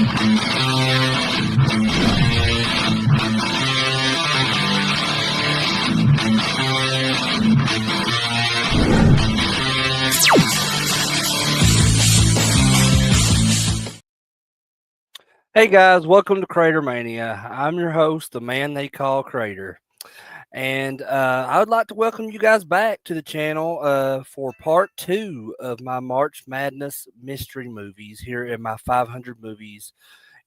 Hey guys, welcome to CraterMania. I'm your host, the man they call Crater. And I would like to welcome you guys back to the channel for part 2 of my March Madness mystery movies here in my 500 movies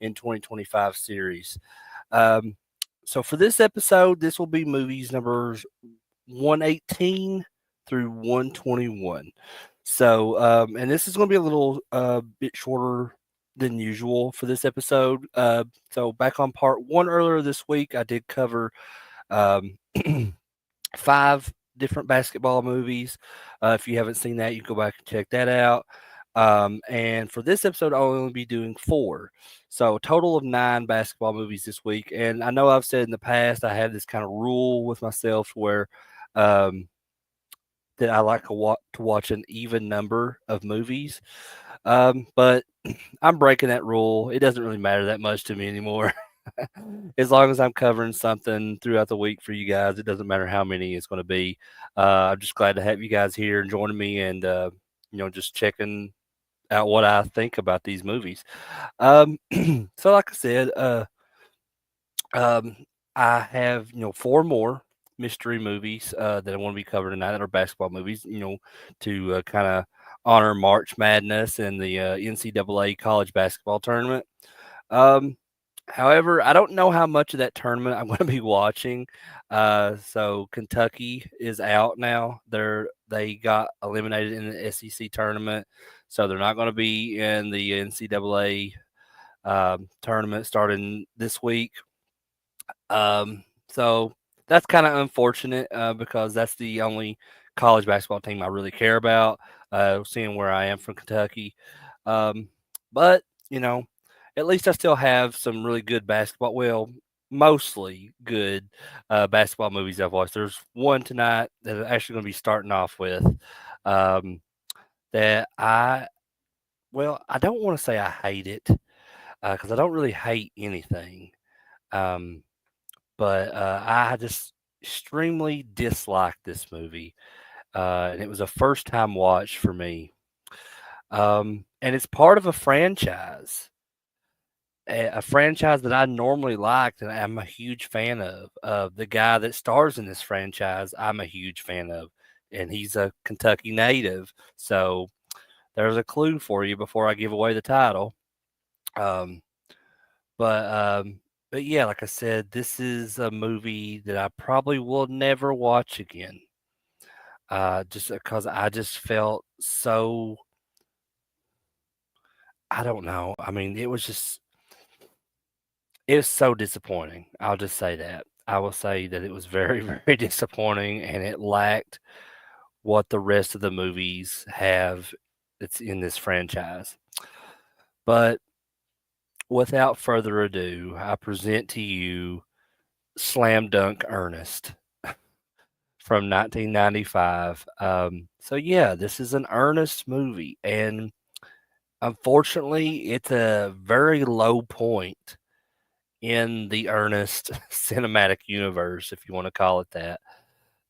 in 2025 series. So for this episode, this will be movies numbers 118 through 121. So, and this is going to be a little bit shorter than usual for this episode. So back on part 1 earlier this week, I did cover um, 5 different basketball movies. If you haven't seen that, you can go back and check that out. And for this episode, I'll only be doing 4. So a total of 9 basketball movies this week. And I know I've said in the past, I had this kind of rule with myself where um, that I like to watch an even number of movies. But I'm breaking that rule. It doesn't really matter that much to me anymore. As long as I'm covering something throughout the week for you guys, it doesn't matter how many it's going to be. I'm just glad to have you guys here and joining me and, just checking out what I think about these movies. So like I said, I have, 4 more mystery movies that I want to be covering tonight that are basketball movies, to kind of honor March Madness and the NCAA college basketball tournament. However, I don't know how much of that tournament I'm going to be watching. So Kentucky is out now. They got eliminated in the SEC tournament, so they're not going to be in the NCAA tournament starting this week. So that's kind of unfortunate because that's the only college basketball team I really care about. Seeing where I am from Kentucky, but at least I still have some really good basketball. Well, mostly good basketball movies I've watched. There's one tonight that I'm actually going to be starting off with um, that I don't want to say I hate it because I don't really hate anything. Um, but I just extremely disliked this movie, and it was a first time watch for me. And it's part of a franchise, a franchise that I normally liked, and I'm a huge fan of. The guy that stars in this franchise, I'm a huge fan of, and he's a Kentucky native. So there's a clue for you before I give away the title. Um, But but yeah, like I said, this is a movie that I probably will never watch again. Just because I just felt so, I don't know. I mean, it was so disappointing. I'll just say that. I will say that it was very, very disappointing and it lacked what the rest of the movies have that's in this franchise. But without further ado, I present to you Slam Dunk Ernest from 1995. So yeah, this is an Ernest movie, and unfortunately, it's a very low point in the Ernest cinematic universe, if you want to call it that.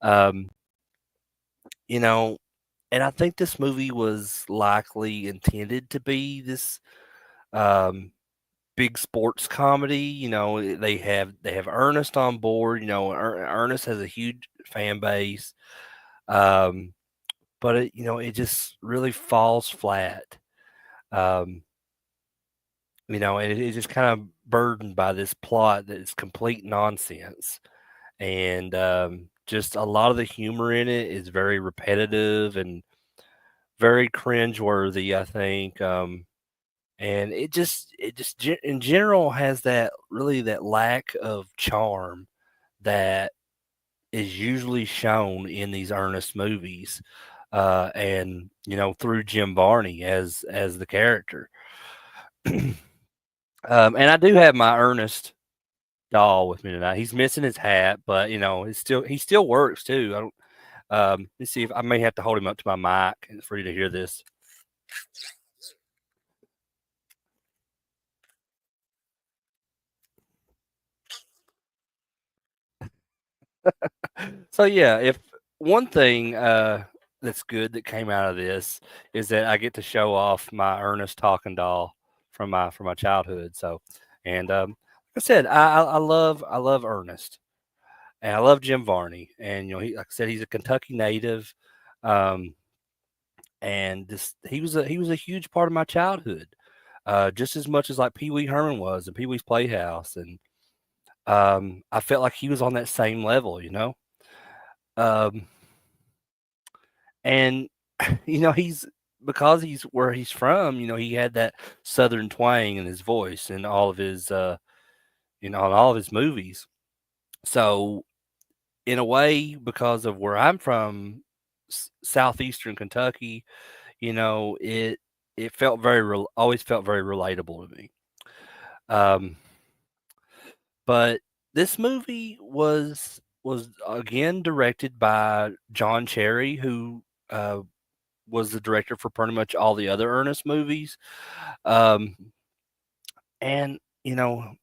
Um, you know, and I think this movie was likely intended to be this um, big sports comedy. They have Ernest on board. Ernest has a huge fan base. Um, but it just really falls flat. Um, and it's just kind of burdened by this plot that is complete nonsense, and just a lot of the humor in it is very repetitive and very cringeworthy, I think. And it just in general has that lack of charm that is usually shown in these Ernest movies, and through Jim Varney as the character. And I do have my Ernest doll with me tonight. He's missing his hat, but he still works too. I don't. Let's see if I may have to hold him up to my mic for you to hear this. So yeah, if one thing that's good that came out of this is that I get to show off my Ernest talking doll from my childhood. So, and like I said, I love Ernest, and I love Jim Varney, and he, like I said, he's a Kentucky native, um, and this he was a huge part of my childhood, just as much as like Pee Wee Herman was and Pee Wee's Playhouse, and I felt like he was on that same level, you know. Um, And, he's because he's where he's from, he had that southern twang in his voice in all of his, in all of his movies. So, in a way, because of where I'm from, southeastern Kentucky, it felt always felt very relatable to me. Um, but this movie was again directed by John Cherry, who was the director for pretty much all the other Ernest movies. Um, and no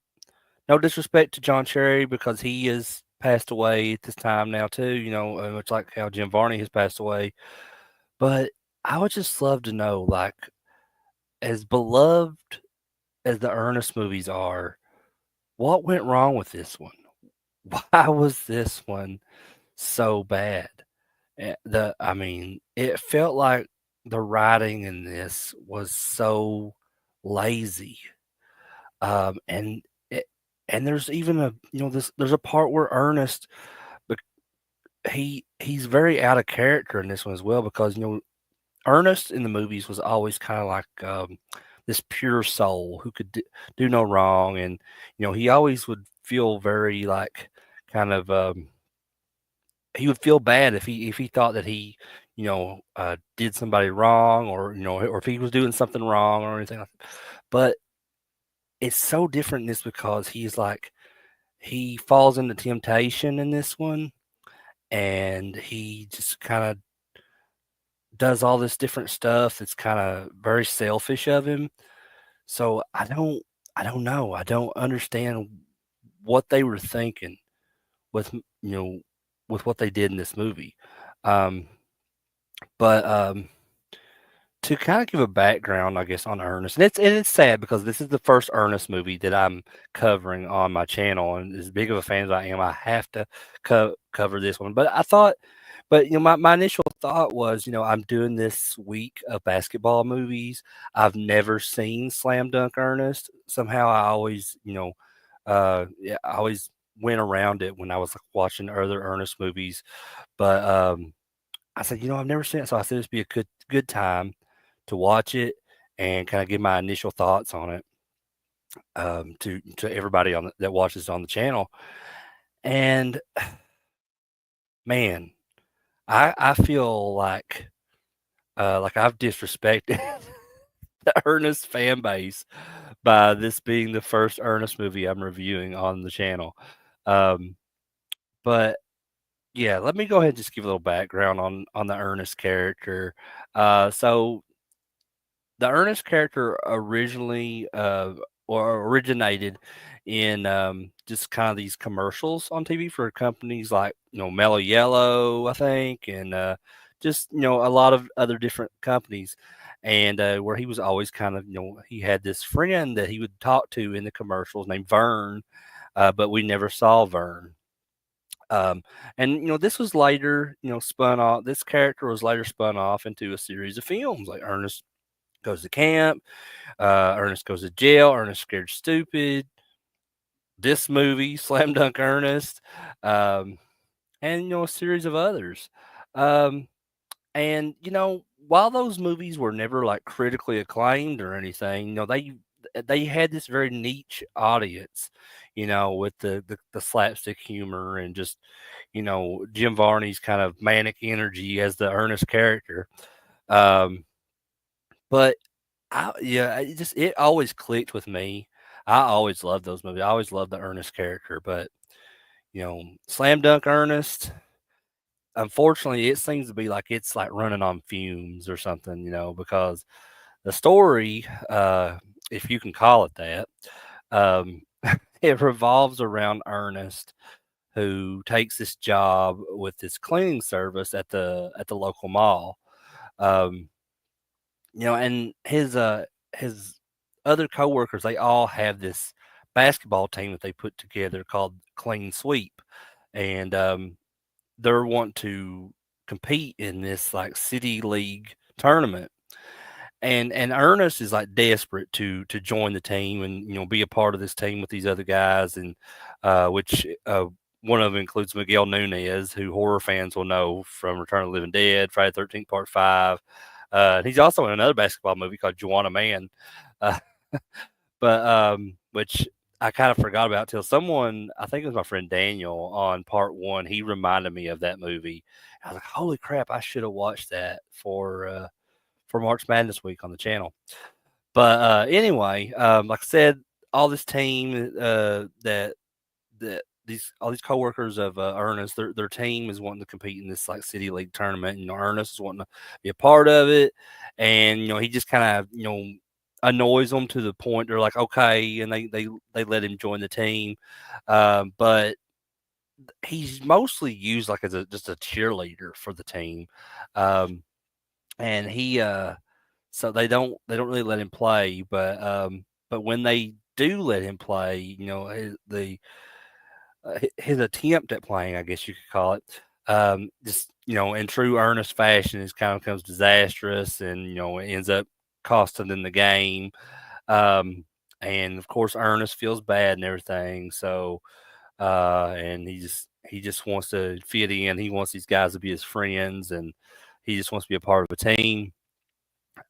disrespect to John Cherry because he is passed away at this time now too. Much like how Jim Varney has passed away. But I would just love to know, like, as beloved as the Ernest movies are, what went wrong with this one? Why was this one so bad? I mean, it felt like the writing in this was so lazy. And it, and there's even there's a part where Ernest, bec- he's very out of character in this one as well because Ernest in the movies was always kind of like this pure soul who could do no wrong, and he always would feel very like kind of he would feel bad if he thought that he did somebody wrong, or or if he was doing something wrong or anything like that. But it's so different in this because he falls into temptation in this one, and he just kind of does all this different stuff that's kind of very selfish of him. So I don't know. I don't understand what they were thinking with with what they did in this movie. Um, but to kind of give a background, I guess, on Ernest, and it's sad because this is the first Ernest movie that I'm covering on my channel, and as big of a fan as I am, I have to cover this one. But my initial thought was, I'm doing this week of basketball movies. I've never seen Slam Dunk Ernest. Somehow, I always, yeah, I always went around it when I was like, watching other Ernest movies, but I said, I've never seen it, so I said this would be a good time to watch it and kind of give my initial thoughts on it to everybody that watches on the channel. And man, I feel like I've disrespected the Ernest fan base by this being the first Ernest movie I'm reviewing on the channel. Um, but yeah, let me go ahead and just give a little background on the Ernest character. So the Ernest character originally or originated in just kind of these commercials on TV for companies like Mellow Yellow, I think, and just a lot of other different companies, and where he was always kind of he had this friend that he would talk to in the commercials named Vern, but we never saw Vern. Um, and this was later spun off. This character was later spun off into a series of films like Ernest Goes to Camp, Ernest Goes to Jail, Ernest Scared Stupid, this movie, Slam Dunk Ernest, um, and a series of others. Um, and while those movies were never like critically acclaimed or anything, they had this very niche audience, with the slapstick humor and just Jim Varney's kind of manic energy as the Ernest character. Um, but it always clicked with me. I always loved those movies. I always loved the Ernest character, but Slam Dunk Ernest, unfortunately, it seems to be like it's like running on fumes or something, because the story, if you can call it that, um, it revolves around Ernest, who takes this job with this cleaning service at the local mall. Um, and his other coworkers, they all have this basketball team that they put together called Clean Sweep, and they're wanting to compete in this like city league tournament. And Ernest is like desperate to join the team and be a part of this team with these other guys, and which one of them includes Miguel Nunez, who horror fans will know from Return of the Living Dead, Friday the 13th Part 5. He's also in another basketball movie called Juwanna Man, uh, but which I kind of forgot about till someone, I think it was my friend Daniel on Part 1, he reminded me of that movie. I was like, holy crap, I should have watched that for March Madness week on the channel. But anyway, like I said, all this team that these all these coworkers of Ernest, their team is wanting to compete in this like city league tournament. Ernest is wanting to be a part of it, and he just kind of annoys them to the point they're like okay, and they let him join the team, but he's mostly used like as just a cheerleader for the team, um, and he so they don't really let him play, but when they do let him play, his attempt at playing, I guess you could call it, just in true earnest fashion, is kind of becomes disastrous, and it ends up costing them the game. Um, and of course, Ernest feels bad and everything. So, and he just wants to fit in. He wants these guys to be his friends, and he just wants to be a part of a team.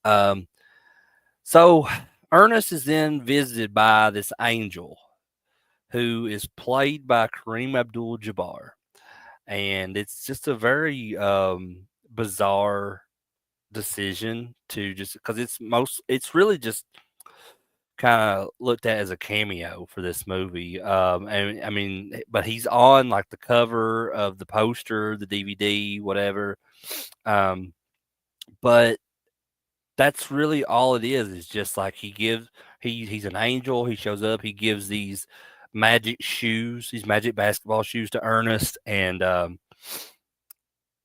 Um, so Ernest is then visited by this angel who is played by Kareem Abdul-Jabbar, and it's just a very bizarre decision to just because it's really just kind of looked at as a cameo for this movie. And I mean, but he's on like the cover of the poster, the DVD, whatever. Um, but that's really all it is just like he's an angel, he shows up, he gives these magic shoes, these magic basketball shoes to Ernest, and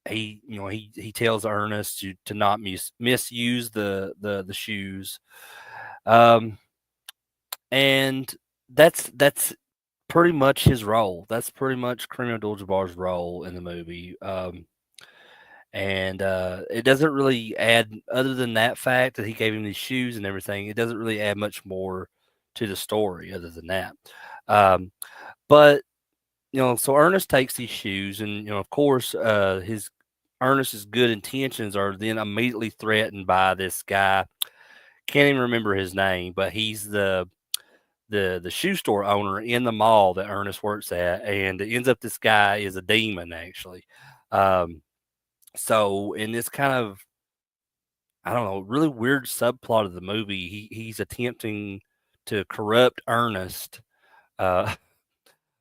he tells Ernest to not misuse the shoes. Um and that's pretty much his role. That's pretty much Kareem Abdul-Jabbar's role in the movie. And it doesn't really add, other than that fact that he gave him these shoes and everything, it doesn't really add much more to the story other than that. Um, but so Ernest takes these shoes, and of course, his Ernest's good intentions are then immediately threatened by this guy. Can't even remember his name, but he's the shoe store owner in the mall that Ernest works at, and it ends up this guy is a demon actually. Um, so in this kind of, I don't know, really weird subplot of the movie, he's attempting to corrupt Ernest uh,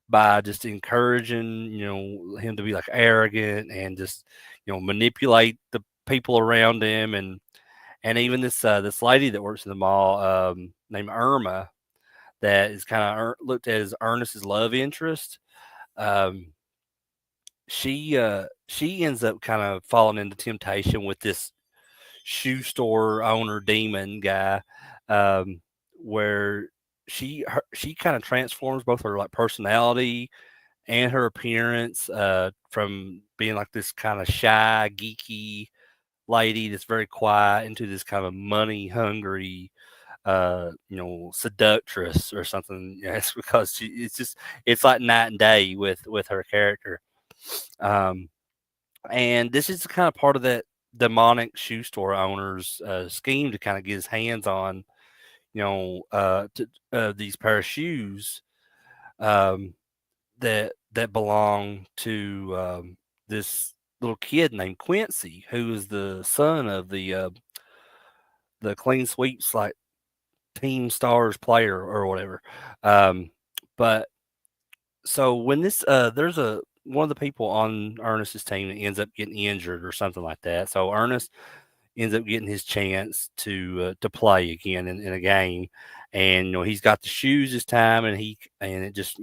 by just encouraging him to be like arrogant and just manipulate the people around him, and even this lady that works in the mall, named Irma, that is kind of looked at as Ernest's love interest. Um, she ends up kind of falling into temptation with this shoe store owner demon guy, um, where she kind of transforms both her like personality and her appearance, from being like this kind of shy, geeky lady that's very quiet into this kind of money hungry, seductress or something. It's because it's like night and day with her character. Um, and this is kind of part of that demonic shoe store owner's scheme to kind of get his hands on, these pair of shoes, um, that belong to this little kid named Quincy, who is the son of the clean sweeps like team stars player or whatever. Um, but so when this there's a one of the people on Ernest's team that ends up getting injured or something like that. So Ernest ends up getting his chance to play again in a game, and he's got the shoes this time, and it just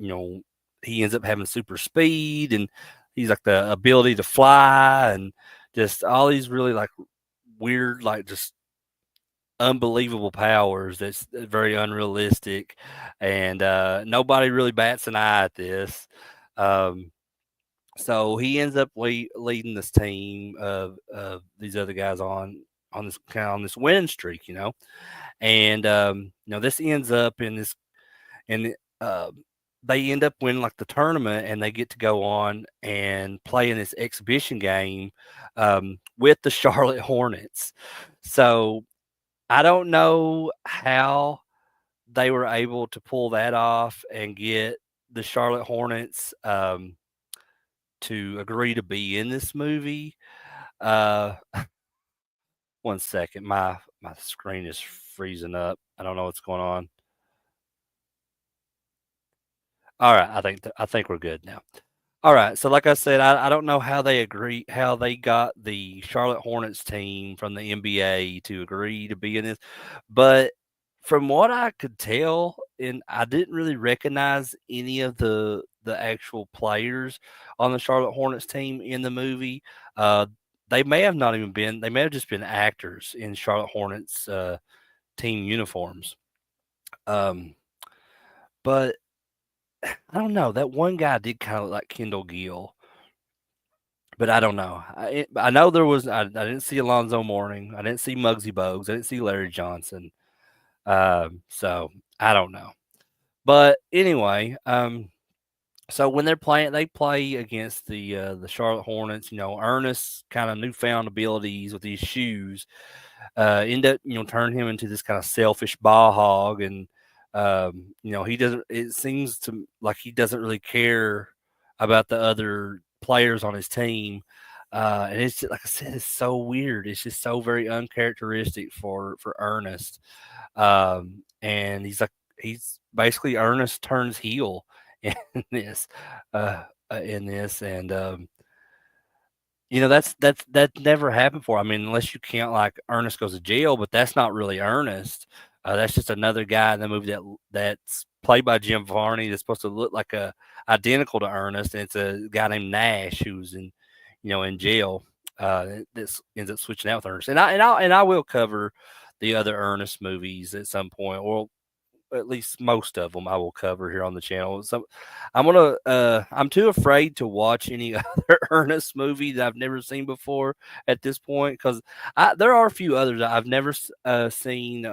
he ends up having super speed, and he's like the ability to fly, and just all these really like weird, like just unbelievable powers that's very unrealistic, and nobody really bats an eye at this. Um, so he ends up leading this team of these other guys on this kind of on this winning streak, and this ends up in this and uh, they end up winning like the tournament, and they get to go on and play in this exhibition game with the Charlotte Hornets. So I don't know how they were able to pull that off and get the Charlotte Hornets to agree to be in this movie. Uh, one second, my screen is freezing up. I don't know what's going on. All right, I think we're good now. All right, so like I said, I don't know how they got the Charlotte Hornets team from the NBA to agree to be in this, but from what I could tell, and I didn't really recognize any of the actual players on the Charlotte Hornets team in the movie. Uh, they may have not even been; they may have just been actors in Charlotte Hornets team uniforms. Um, but I don't know. That one guy did kind of look like Kendall Gill. But I don't know. I know there was I didn't see Alonzo Mourning. I didn't see Muggsy Bogues. I didn't see Larry Johnson. So I don't know. But anyway, so when they play against the Charlotte Hornets. Ernest's kind of newfound abilities with these shoes end up turn him into this kind of selfish ball hog, and he doesn't. It seems to like he doesn't really care about the other players on his team. And it's just, like I said, it's so weird. It's just so very uncharacteristic for Ernest. And he's basically Ernest turns heel in this, and that never happened before. I mean, unless you count like Ernest goes to jail, but that's not really Ernest. That's just another guy in the movie that's played by Jim Varney that's supposed to look like a identical to Ernest, and it's a guy named Nash who's in jail. That ends up switching out with Ernest, and I will cover the other Ernest movies at some point, or at least most of them I will cover here on the channel. So I'm too afraid to watch any other Ernest movie that I've never seen before at this point, because there are a few others that I've never seen.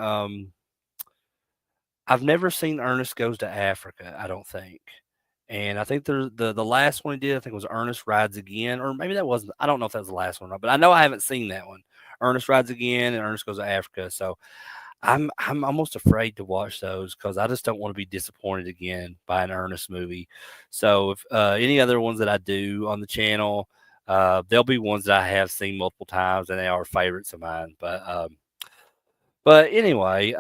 I've never seen Ernest Goes to Africa, I don't think. And I think the last one he did, I think, was Ernest Rides Again, or maybe that wasn't. I don't know if that was the last one, but I know I haven't seen that one. Ernest Rides Again and Ernest Goes to Africa. So I'm almost afraid to watch those because I just don't want to be disappointed again by an Ernest movie. So if any other ones that I do on the channel, there'll be ones that I have seen multiple times and they are favorites of mine. But anyway,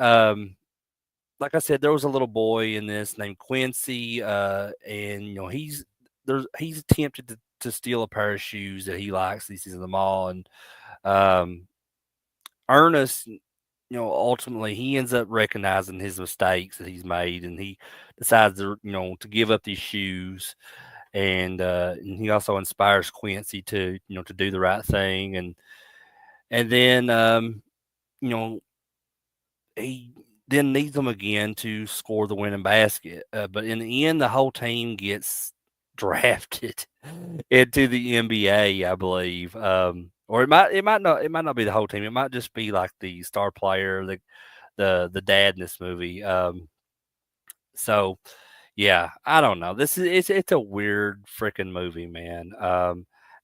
like I said, there was a little boy in this named Quincy, and he's attempted to steal a pair of shoes that he likes. He sees in the mall, and um, Ernest, ultimately he ends up recognizing his mistakes that he's made, and he decides to give up these shoes, and he also inspires Quincy to do the right thing, and then you know he then needs them again to score the winning basket. But in the end, the whole team gets drafted into the NBA, I believe. Or it might not be the whole team. It might just be like the star player, the dad in this movie. So yeah, I don't know. This is it's a weird freaking movie, man.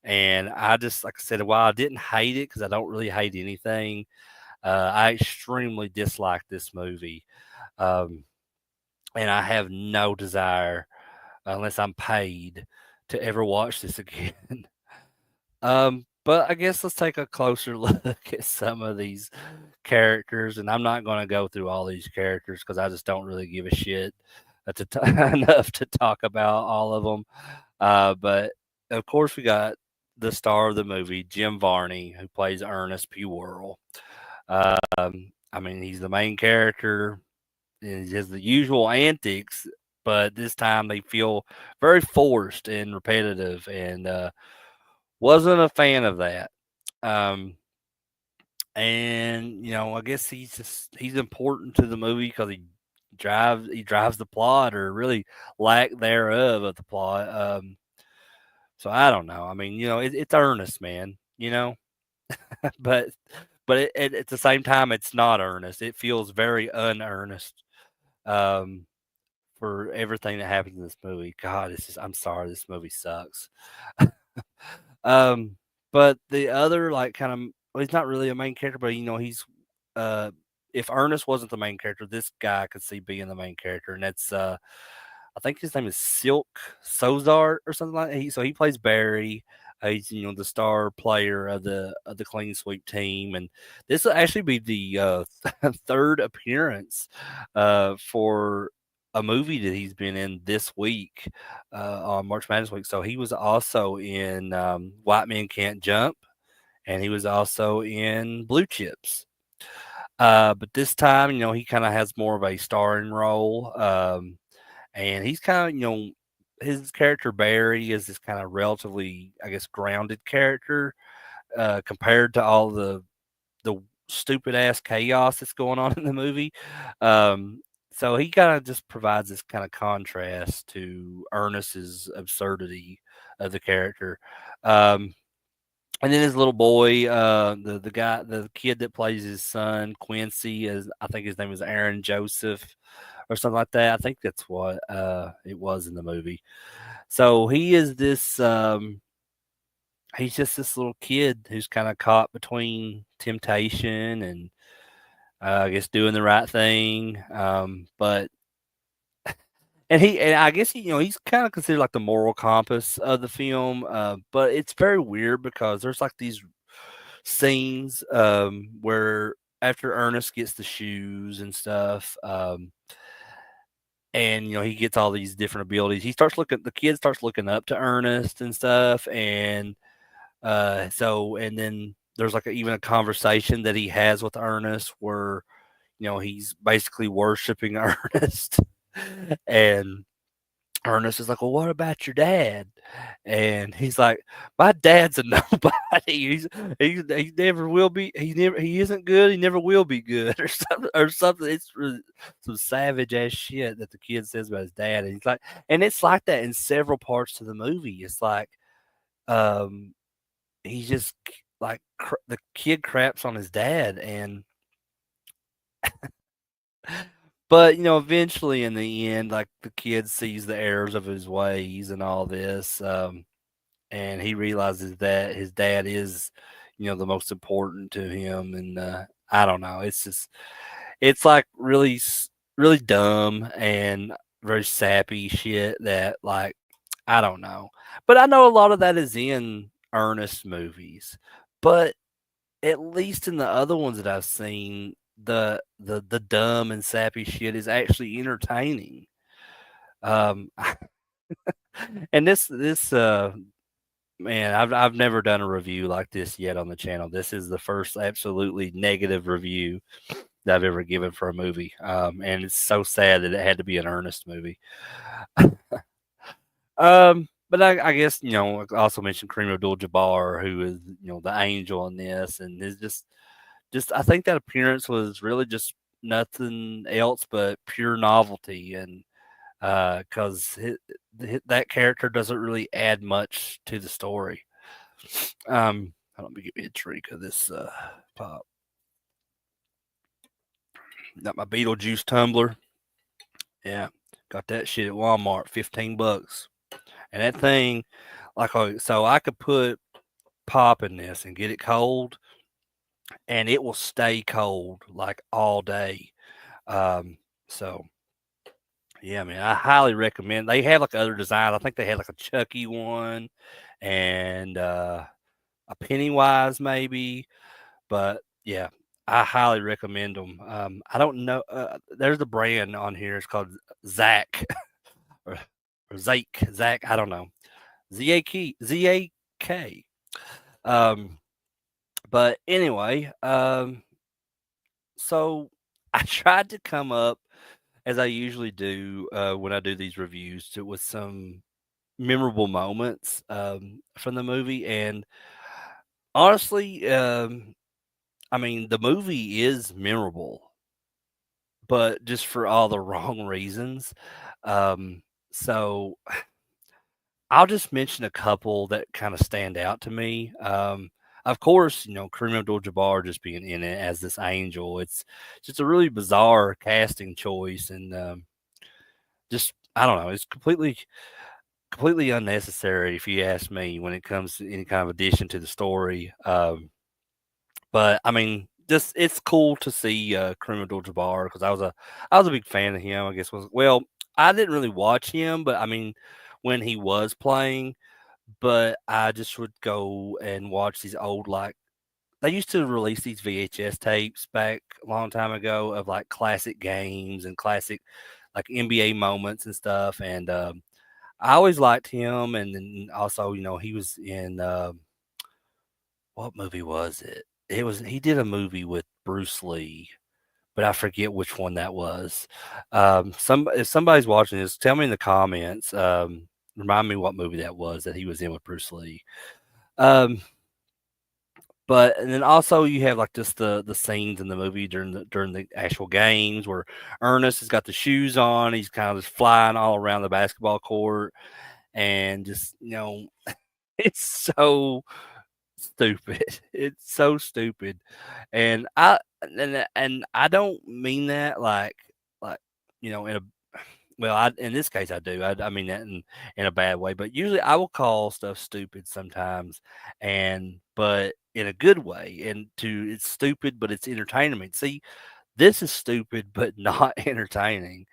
And I just like I said, while I didn't hate it because I don't really hate anything, I extremely dislike this movie. Um, and I have no desire, unless I'm paid, to ever watch this again. But I guess let's take a closer look at some of these characters, and I'm not going to go through all these characters because I just don't really give a shit enough to talk about all of them. But of course, we got the star of the movie, Jim Varney, who plays Ernest P. Worrell. I mean, he's the main character, and he has the usual antics but this time they feel very forced and repetitive, and wasn't a fan of that. Um, and I guess he's important to the movie because he drives the plot, or really lack thereof of the plot. So I don't know. I mean, it's earnest, man. But at the same time, it's not earnest. It feels very unearnest. Um, for everything that happens in this movie. God, I'm sorry, this movie sucks. um, but the other like kind of well, he's not really a main character, but he's uh if Ernest wasn't the main character, this guy I could see being the main character, and that's I think his name is Silk Sozart or something like that. So he plays Barry. He's the star player of the clean sweep team, and this will actually be the third appearance for a movie that he's been in this week on March Madness week. So he was also in White Men Can't Jump, and he was also in Blue Chips. But this time, he kind of has more of a starring role. And he's kind of, his character Barry is this kind of relatively, I guess, grounded character compared to all the stupid ass chaos that's going on in the movie. Um, so he kind of just provides this kind of contrast to Ernest's absurdity of the character. Um, and then his little boy, the kid that plays his son Quincy, is I think his name is Aaron Joseph or something like that. I think that's what it was in the movie. So he's just this little kid who's kind of caught between temptation and I guess doing the right thing. But and I guess he's kind of considered like the moral compass of the film. But it's very weird because there's like these scenes where after Ernest gets the shoes and stuff, and he gets all these different abilities. The kid starts looking up to Ernest and stuff, and and then there's like even a conversation that he has with Ernest where he's basically worshiping Ernest, and Ernest is like, "Well, what about your dad?" And he's like, "My dad's a nobody. He never will be. He isn't good. He never will be good, or something." It's really some savage ass shit that the kid says about his dad, and it's like that in several parts of the movie. It's like, um, he just like the kid craps on his dad, and but eventually in the end, like the kid sees the errors of his ways and all this. And he realizes that his dad is, the most important to him. And I don't know, it's like really dumb and very sappy shit that like I don't know, but I know a lot of that is in Ernest movies, but at least in the other ones that I've seen, the dumb and sappy shit is actually entertaining. Um, and this man, I've never done a review like this yet on the channel. This is the first absolutely negative review that I've ever given for a movie. And it's so sad that it had to be an Ernest movie. But I guess I also mentioned Kareem Abdul-Jabbar, who is the angel in this, and is just I think that appearance was really just nothing else but pure novelty, and because that character doesn't really add much to the story. I don't get me a drink of this pop. Got my Beetlejuice tumbler. Yeah, got that shit at Walmart, $15, and that thing, so I could put pop in this and get it cold, and it will stay cold like all day. So yeah, man, I highly recommend. They have like other designs. I think they had like a Chucky one and a Pennywise maybe, but yeah, I highly recommend them. I don't know. There's a brand on here. It's called Zach or, or Zach. I don't know. ZAK. Um, but anyway, so I tried to come up as I usually do when I do these reviews, with some memorable moments from the movie. And honestly, I mean, the movie is memorable, but just for all the wrong reasons. Um, so I'll just mention a couple that kind of stand out to me. Of course, Kareem Abdul-Jabbar just being in it as this angel. It's just a really bizarre casting choice, and just I don't know. It's completely unnecessary if you ask me when it comes to any kind of addition to the story. But I mean, just it's cool to see Kareem Abdul-Jabbar because I was a big fan of him. I guess I didn't really watch him, but I mean, when he was playing, but I just would go and watch these old like they used to release these VHS tapes back a long time ago of like classic games and classic like NBA moments and stuff. And I always liked him. And then also, he was in what movie was it? He did a movie with Bruce Lee, but I forget which one that was. If somebody's watching this, tell me in the comments. Remind me what movie that was that he was in with Bruce Lee. Um, but and then also you have like just the scenes in the movie during the actual games where Ernest has got the shoes on, he's kind of just flying all around the basketball court, and just it's so stupid. It's so stupid. And I don't mean that like in a well, in this case I do. I mean that in a bad way, but usually I will call stuff stupid sometimes, and but in a good way. And it's stupid, but it's entertaining me. See, this is stupid, but not entertaining,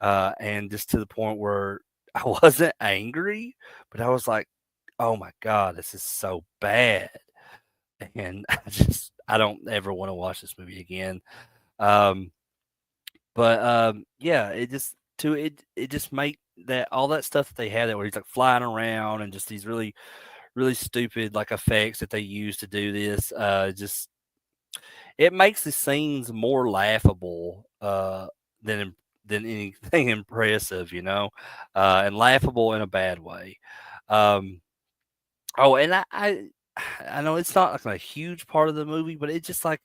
and just to the point where I wasn't angry, but I was like, "Oh my god, this is so bad." And I don't ever want to watch this movie again. Um, but yeah, it just make that all that stuff that they had that where he's like flying around and just these really stupid like effects that they use to do this. Just it makes the scenes more laughable than anything impressive, and laughable in a bad way. Um, oh, and I know it's not like a huge part of the movie, but it's just like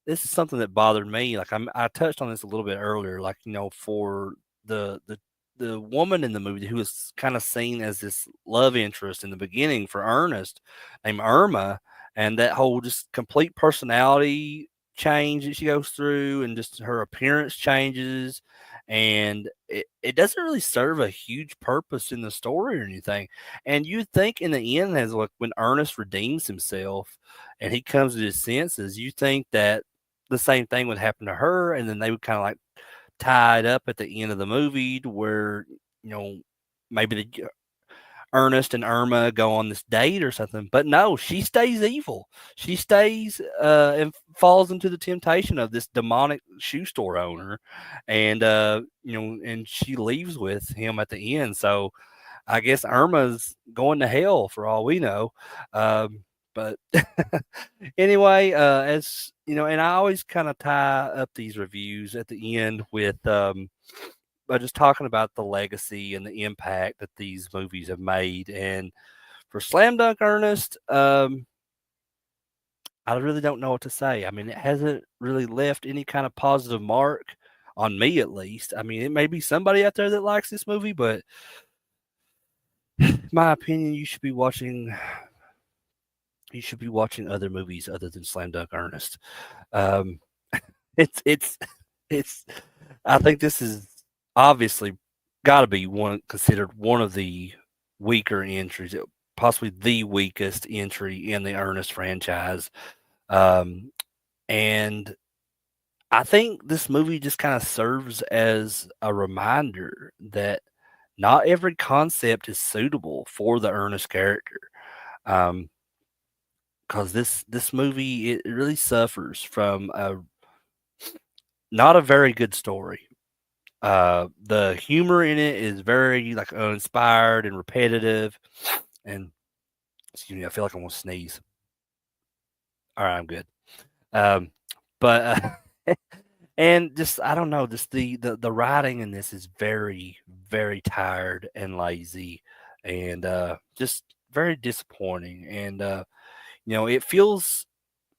this is something that bothered me. Like I touched on this a little bit earlier. Like for the the the woman in the movie who was kind of seen as this love interest in the beginning for Ernest, named Irma, and that whole just complete personality change that she goes through, and just her appearance changes, and it doesn't really serve a huge purpose in the story or anything. And you'd think in the end, as like when Ernest redeems himself and he comes to his senses, you think that the same thing would happen to her, and then they would kind of like tie it up at the end of the movie to where you know maybe Ernest and Irma go on this date or something. But no, she stays evil. She stays and falls into the temptation of this demonic shoe store owner, and and she leaves with him at the end. So I guess Irma's going to hell for all we know. But anyway, as you know, and I always kind of tie up these reviews at the end with by just talking about the legacy and the impact that these movies have made. And for Slam Dunk Ernest, I really don't know what to say. I mean, it hasn't really left any kind of positive mark on me, at least. I mean, it may be somebody out there that likes this movie, but in my opinion, you should be watching other movies other than Slam Dunk Ernest. Um, it's it's. I think this is obviously got to be considered one of the weaker entries, possibly the weakest entry in the Ernest franchise. Um, and I think this movie just kind of serves as a reminder that not every concept is suitable for the Ernest character. Um, because this movie it really suffers from a not a very good story. The humor in it is very like uninspired and repetitive. And excuse me, I feel like I'm gonna sneeze. All right, I'm good. Um, but And just I don't know, just the writing in this is very, very tired and lazy and, just very disappointing, and, it feels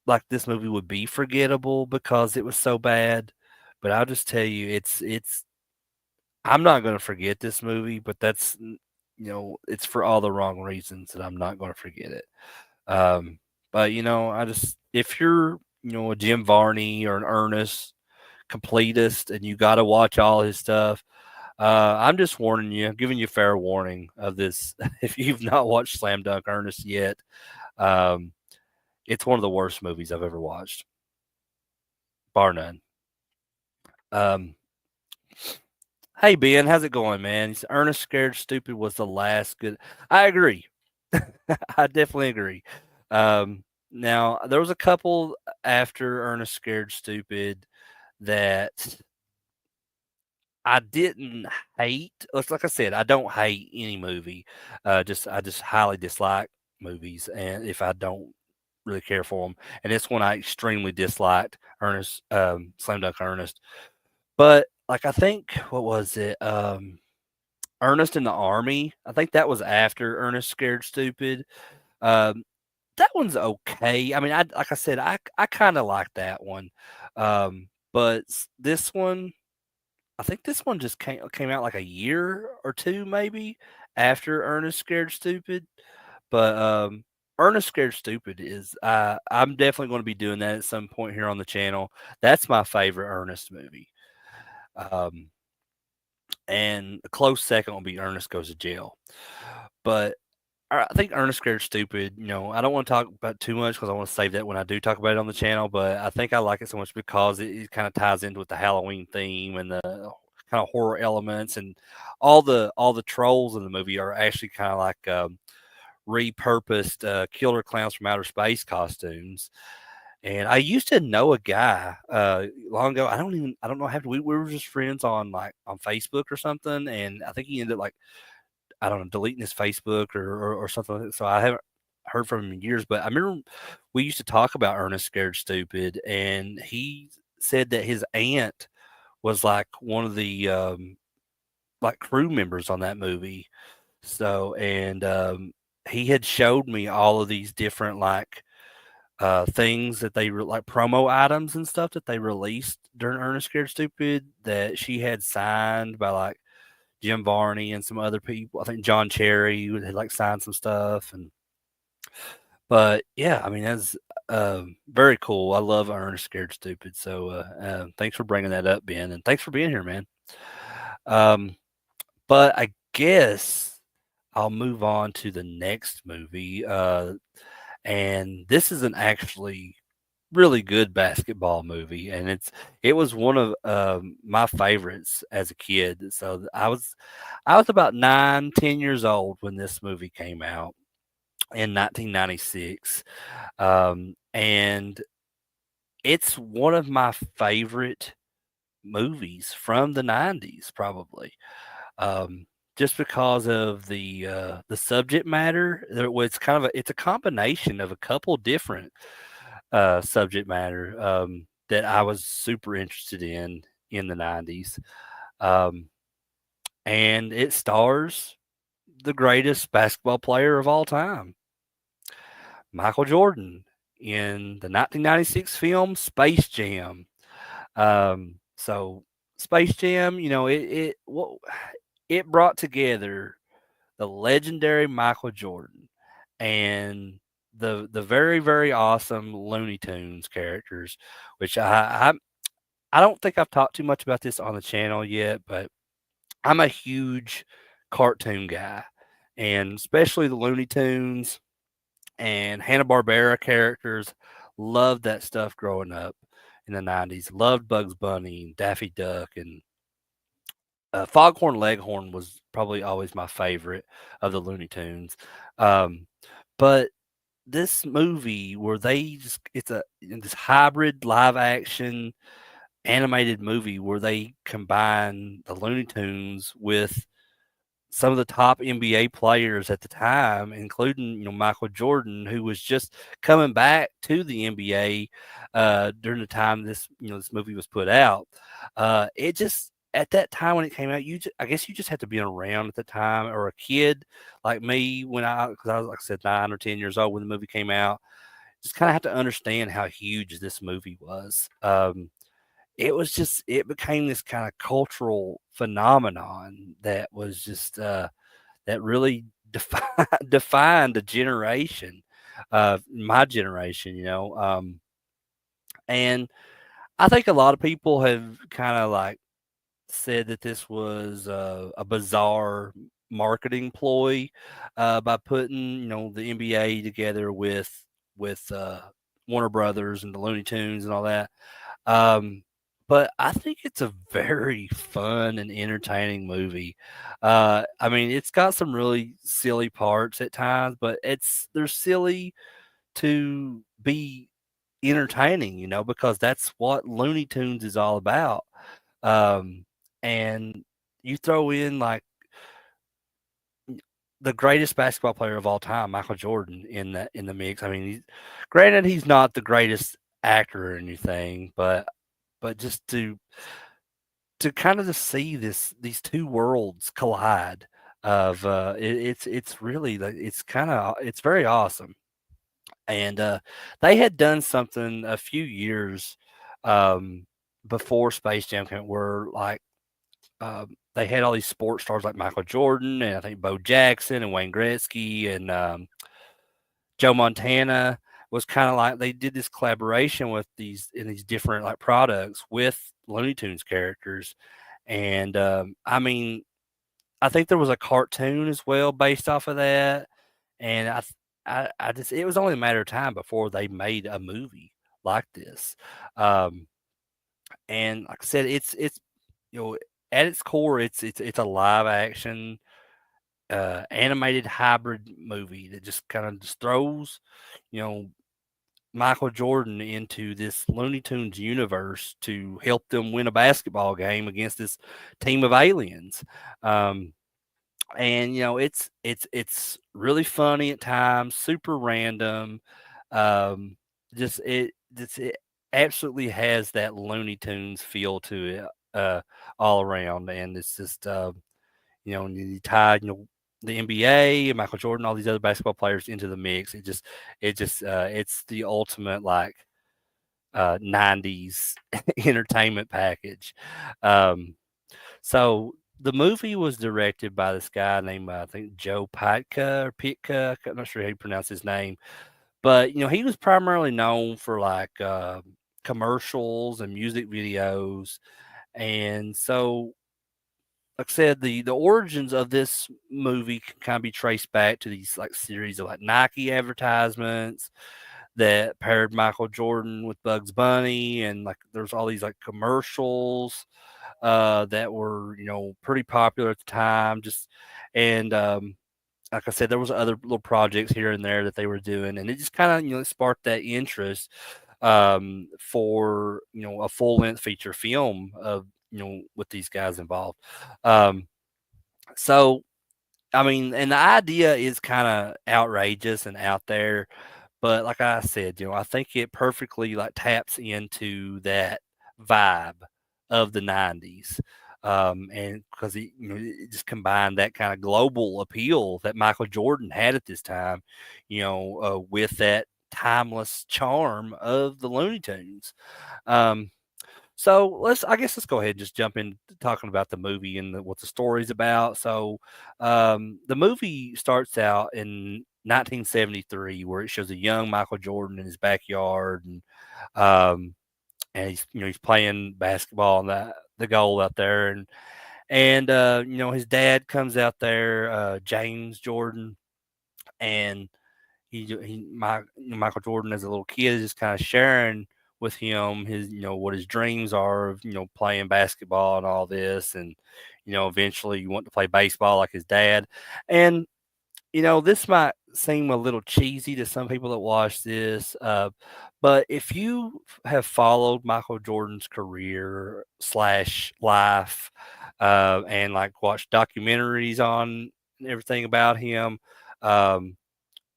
like this movie would be forgettable because it was so bad, but I'll just tell you, it's I'm not gonna forget this movie, but it's for all the wrong reasons that I'm not gonna forget it. Um, but, I just if you're, a Jim Varney or an Ernest completist and you gotta watch all his stuff, I'm just warning you, giving you fair warning of this. If you've not watched Slam Dunk Ernest yet, um, it's one of the worst movies I've ever watched, bar none. Um, hey Ben, how's it going, man? Ernest Scared Stupid was the last good. I agree. I definitely agree. Now there was a couple after Ernest Scared Stupid that I didn't hate. Like I said, I don't hate any movie. Just I just highly dislike movies, and if I don't really care for them, and this one I extremely disliked, Ernest, Slam Dunk Ernest. But like I think what was it? Ernest in the Army. I think that was after Ernest Scared Stupid. Um, that one's okay. I mean, I like I said, I kind of like that one. But this one, I think this one just came out like a year or two maybe after Ernest Scared Stupid. But Ernest Scared Stupid is I'm definitely going to be doing that at some point here on the channel. That's my favorite Ernest movie. Um, and a close second will be Ernest Goes to Jail. But I think Ernest Scared Stupid, I don't want to talk about too much because I want to save that when I do talk about it on the channel. But I think I like it so much because it kind of ties into with the Halloween theme and the kind of horror elements, and all the trolls in the movie are actually kind of like repurposed killer clowns from outer space costumes. And I used to know a guy long ago. I don't know how we were just friends on like on Facebook or something, and I think he ended up like I don't know, deleting his Facebook or something like that. So I haven't heard from him in years, but I remember we used to talk about Ernest Scared Stupid, and he said that his aunt was like one of the like crew members on that movie. So and he had showed me all of these different like things that like promo items and stuff that they released during Ernest Scared Stupid that she had signed by like Jim Varney and some other people. I think John Cherry had like signed some stuff, and but yeah, I mean that's very cool. I love Ernest Scared Stupid. So thanks for bringing that up, Ben, and thanks for being here, man. Um, but I guess I'll move on to the next movie, and this is an actually really good basketball movie, and it was one of my favorites as a kid. So I was about 9, 10 years old when this movie came out in 1996, and it's one of my favorite movies from the 90s, probably. Um, just because of the subject matter, it's kind of it's a combination of a couple different subject matter that I was super interested in the 90s. Um, and it stars the greatest basketball player of all time, Michael Jordan, in the 1996 film Space Jam. So Space Jam, it brought together the legendary Michael Jordan and the very very awesome Looney Tunes characters, which I don't think I've talked too much about this on the channel yet, but I'm a huge cartoon guy, and especially the Looney Tunes and Hanna-Barbera characters. Loved that stuff growing up in the 90s. Loved Bugs Bunny and Daffy Duck, and Foghorn Leghorn was probably always my favorite of the Looney Tunes. Um, but this movie where they just it's a this hybrid live action animated movie where they combine the Looney Tunes with some of the top NBA players at the time, including Michael Jordan, who was just coming back to the NBA during the time this movie was put out. It just at that time when it came out, I guess you just had to be around at the time or a kid like me when because I was like I said 9 or 10 years old when the movie came out. Just kind of have to understand how huge this movie was. It became this kind of cultural phenomenon that was just that really defined a generation, my generation, and I think a lot of people have kind of like said that this was a bizarre marketing ploy by putting the NBA together with Warner Brothers and the Looney Tunes and all that. Um, but I think it's a very fun and entertaining movie. I mean, it's got some really silly parts at times, but they're silly to be entertaining, because that's what Looney Tunes is all about. Um, and you throw in like the greatest basketball player of all time, Michael Jordan, in the mix. I mean, granted he's not the greatest actor or anything, but just to kind of just see these two worlds collide of it's really it's very awesome. And they had done something a few years um, before Space Jam came, where like they had all these sports stars like Michael Jordan and I think Bo Jackson and Wayne Gretzky and Joe Montana was kind of like they did this collaboration with these different like products with Looney Tunes characters, and I mean I think there was a cartoon as well based off of that, and I just it was only a matter of time before they made a movie like this, um, and like I said, it's you know at its core it's a live action animated hybrid movie that just kind of just throws you know Michael Jordan into this Looney Tunes universe to help them win a basketball game against this team of aliens. Um, and it's really funny at times, super random. Um, it absolutely has that Looney Tunes feel to it all around, and it's just you tie the NBA and Michael Jordan, all these other basketball players into the mix. It's the ultimate like 90s entertainment package. Um, so the movie was directed by this guy named I think Joe Pitka or Pitka. I'm not sure how you pronounce his name, but he was primarily known for like commercials and music videos, and so like I said, the origins of this movie can kind of be traced back to these like series of like Nike advertisements that paired Michael Jordan with Bugs Bunny, and like there's all these like commercials that were pretty popular at the time. Just and like I said, there was other little projects here and there that they were doing, and it just kind of sparked that interest for a full length feature film of with these guys involved. Um, so I mean, and the idea is kind of outrageous and out there, but like I said, I think it perfectly like taps into that vibe of the '90s, and because it just combined that kind of global appeal that Michael Jordan had at this time, with that timeless charm of the Looney Tunes. Um, so I guess let's go ahead and just jump into talking about the movie and what the story's about. So, the movie starts out in 1973, where it shows a young Michael Jordan in his backyard, um, and he's playing basketball on the goal out there, and his dad comes out there, James Jordan, and Michael Jordan as a little kid is just kind of sharing with him his what his dreams are of playing basketball and all this, and eventually you want to play baseball like his dad. And this might seem a little cheesy to some people that watch this, but if you have followed Michael Jordan's career slash life, and like watched documentaries on everything about him, um,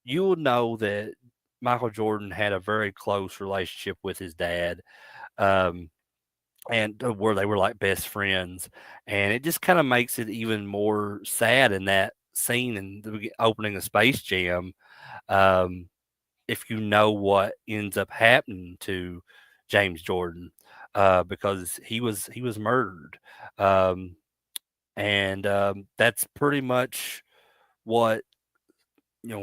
you will know that Michael Jordan had a very close relationship with his dad. Um, and where they were like best friends, and it just kind of makes it even more sad in that scene in the opening of Space Jam. Um, if you know what ends up happening to James Jordan, because he was murdered, um, and that's pretty much what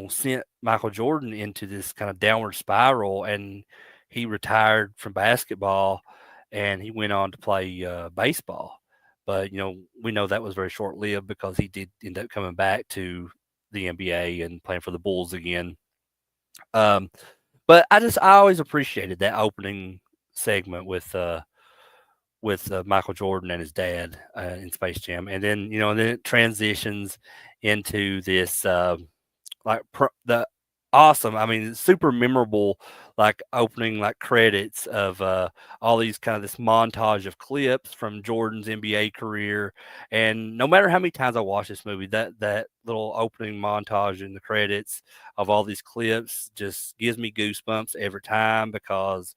sent Michael Jordan into this kind of downward spiral, and he retired from basketball, and he went on to play baseball. But we know that was very short lived because he did end up coming back to the NBA and playing for the Bulls again. Um, but I always appreciated that opening segment with Michael Jordan and his dad in Space Jam, and then it transitions into this. Like the awesome. I mean, super memorable, like opening like credits of all these kind of this montage of clips from Jordan's NBA career. And no matter how many times I watch this movie, that little opening montage in the credits of all these clips just gives me goosebumps every time because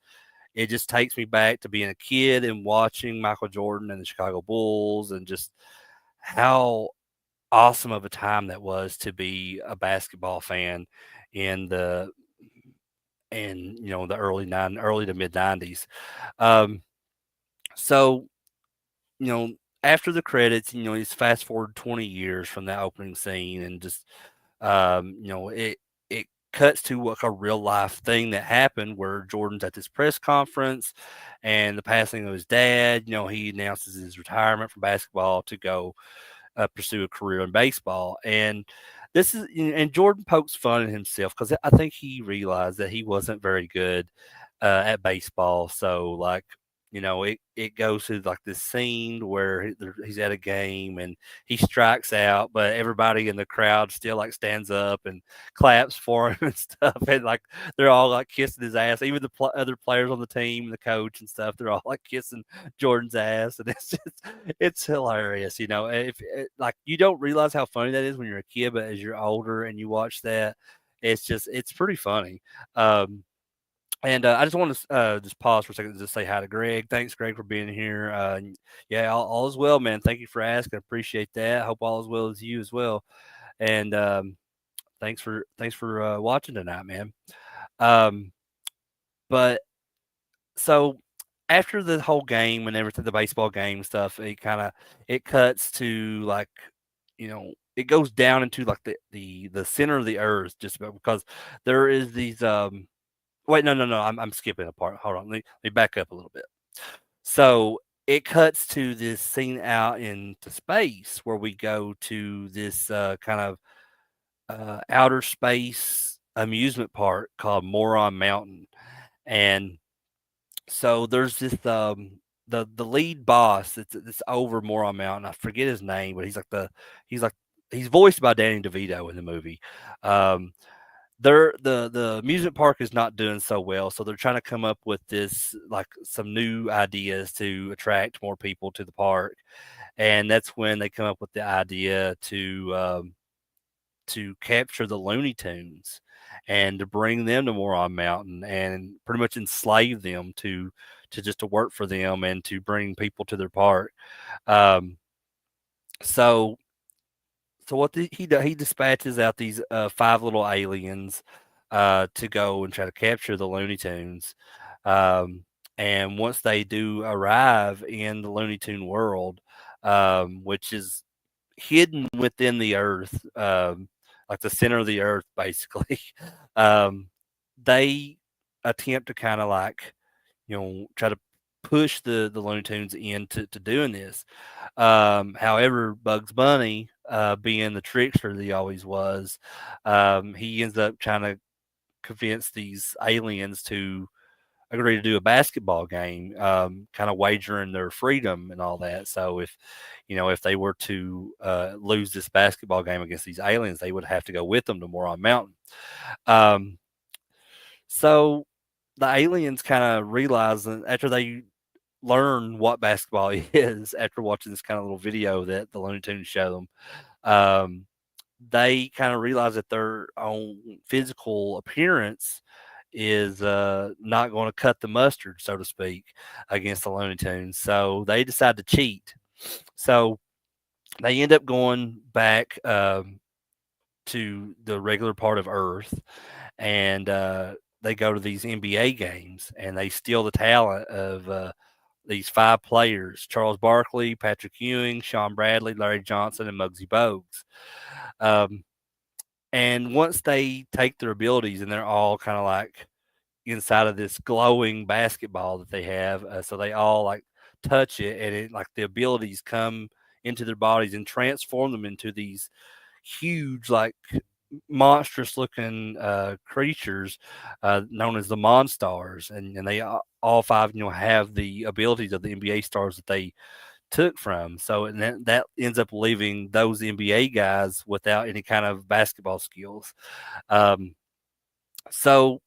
it just takes me back to being a kid and watching Michael Jordan and the Chicago Bulls and just how awesome of a time that was to be a basketball fan in the early to mid '90s. Um, so you know after the credits, he's fast forward 20 years from that opening scene, and just it cuts to like a real life thing that happened where Jordan's at this press conference and the passing of his dad. He announces his retirement from basketball to go pursue a career in baseball. And and Jordan pokes fun at himself because I think he realized that he wasn't very good at baseball. So like, it goes to like this scene where he's at a game and he strikes out, but everybody in the crowd still like stands up and claps for him and stuff. And like, they're all like kissing his ass. Even the other players on the team, the coach and stuff, they're all like kissing Jordan's ass. And it's hilarious. If like, you don't realize how funny that is when you're a kid, but as you're older and you watch that, it's pretty funny. And I just want to just pause for a second to just say hi to Greg. Thanks, Greg, for being here. Yeah, all is well, man. Thank you for asking. Appreciate that. I hope all is well as you as well. And thanks for watching tonight, man. Um, but so after the whole game and everything, the baseball game stuff, it cuts to like, it goes down into like the center of the earth just about because there is these wait, no, I'm skipping a part. Hold on, let me back up a little bit. So it cuts to this scene out into space where we go to this kind of outer space amusement park called Moron Mountain. And so there's this the lead boss that's over Moron Mountain. I forget his name, but he's like he's voiced by Danny DeVito in the movie. Um, the amusement park is not doing so well, so they're trying to come up with this like some new ideas to attract more people to the park, and that's when they come up with the idea to capture the Looney Tunes and to bring them to Moron Mountain and pretty much enslave them to just to work for them and to bring people to their park. Um, so what he dispatches out these five little aliens to go and try to capture the Looney Tunes. Um, and once they do arrive in the Looney Tune world, which is hidden within the earth, like the center of the earth, basically, um, they attempt to kind of like, try to push the Looney Tunes into to doing this. However, Bugs Bunny, being the trickster that he always was, he ends up trying to convince these aliens to agree to do a basketball game, kind of wagering their freedom and all that. So if they were to lose this basketball game against these aliens, they would have to go with them to Moron Mountain. Um, so the aliens kind of realize that after they learn what basketball is, after watching this kind of little video that the Looney Tunes show them, um, they kind of realize that their own physical appearance is not going to cut the mustard, so to speak, against the Looney Tunes. So they decide to cheat. So they end up going back to the regular part of Earth, and they go to these NBA games, and they steal the talent of these five players: Charles Barkley, Patrick Ewing, Sean Bradley, Larry Johnson, and Muggsy Bogues. Um, and once they take their abilities, and they're all kind of like inside of this glowing basketball that they have, so they all like touch it, and it like the abilities come into their bodies and transform them into these huge, like monstrous looking creatures known as the Monstars, and they all five have the abilities of the NBA stars that they took from. So and that ends up leaving those NBA guys without any kind of basketball skills. Um, so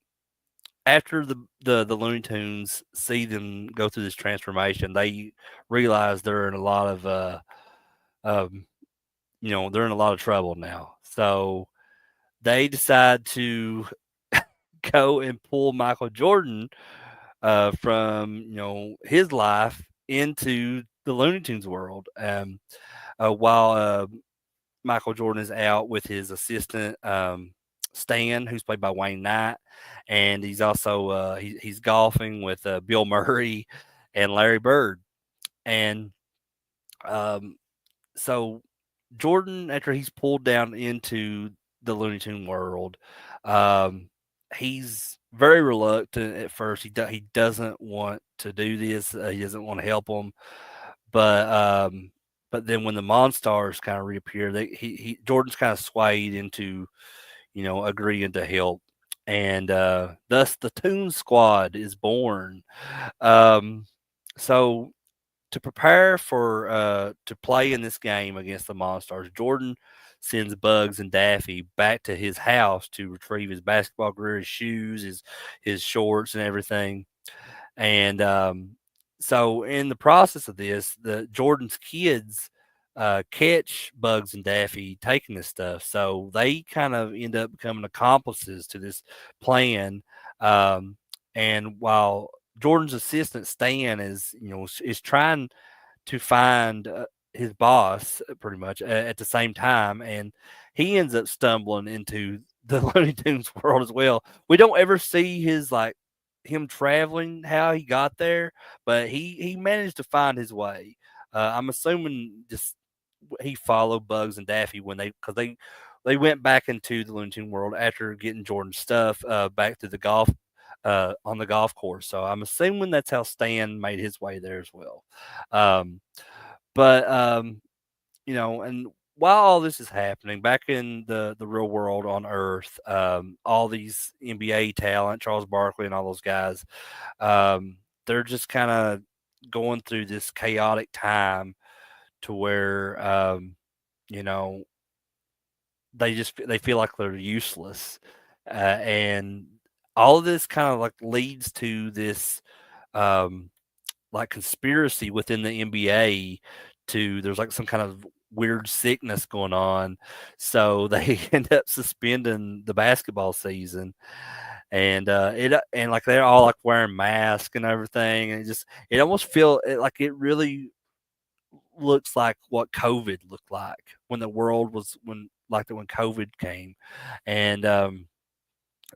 after the Looney Tunes see them go through this transformation, they realize they're in a lot of um, they're in a lot of trouble now. So they decide to go and pull Michael Jordan from his life into the Looney Tunes world. While Michael Jordan is out with his assistant Stan, who's played by Wayne Knight, and he's also he's golfing with Bill Murray and Larry Bird, and um, so Jordan, after he's pulled down into the Looney Tune world, um, he's very reluctant at first. He doesn't want to do this. He doesn't want to help them, but then when the Monstars kind of reappear, he Jordan's kind of swayed into agreeing to help, and thus the Toon Squad is born. Um, so to prepare for to play in this game against the Monstars, Jordan sends Bugs and Daffy back to his house to retrieve his basketball gear, his shoes, his shorts, and everything. And so, in the process of this, the Jordan's kids catch Bugs and Daffy taking this stuff, so they kind of end up becoming accomplices to this plan. Um, and while Jordan's assistant Stan is trying to find his boss pretty much at the same time, and he ends up stumbling into the Looney Tunes world as well. We don't ever see his like him traveling how he got there, but he managed to find his way. I'm assuming just he followed Bugs and Daffy when they went back into the Looney Tune world after getting Jordan's stuff back to the golf on the golf course. So I'm assuming that's how Stan made his way there as well. Um, but and while all this is happening back in the real world on Earth, all these NBA talent, Charles Barkley and all those guys, they're just kind of going through this chaotic time to where you know they feel like they're useless, and all of this kind of like leads to this um, like conspiracy within the NBA to there's like some kind of weird sickness going on, so they end up suspending the basketball season, and and like they're all like wearing masks and everything, and it almost like it really looks like what COVID looked like when the world was when COVID came, and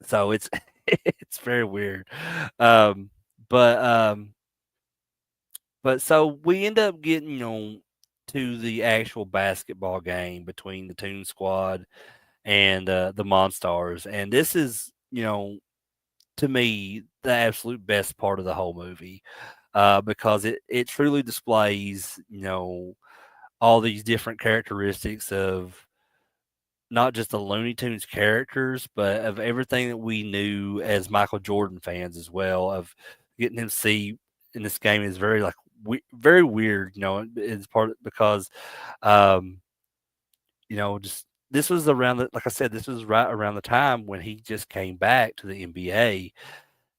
so it's it's very weird, um, but so we end up getting to the actual basketball game between the Toon Squad and the Monstars, and this is to me the absolute best part of the whole movie because it truly displays all these different characteristics of not just the Looney Tunes characters, but of everything that we knew as Michael Jordan fans as well, of getting him to see in this game is very like very weird. It's part because um, just this was around like I said, this was right around the time when he just came back to the NBA,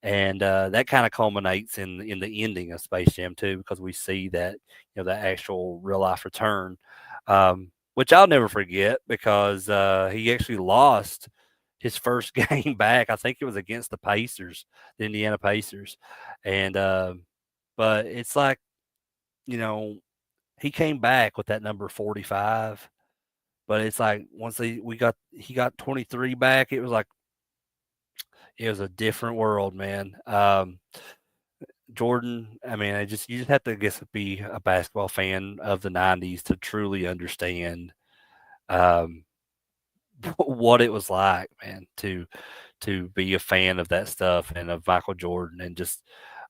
and that kind of culminates in the ending of Space Jam 2 because we see that that actual real life return, which I'll never forget because he actually lost his first game back. I think it was against the Indiana Pacers, and but it's like you know he came back with that number 45. But it's like once he got 23 back, it was a different world, man. Jordan, I mean, you just have to be a basketball fan of the '90s to truly understand um, what it was like, man, to be a fan of that stuff and of Michael Jordan, and just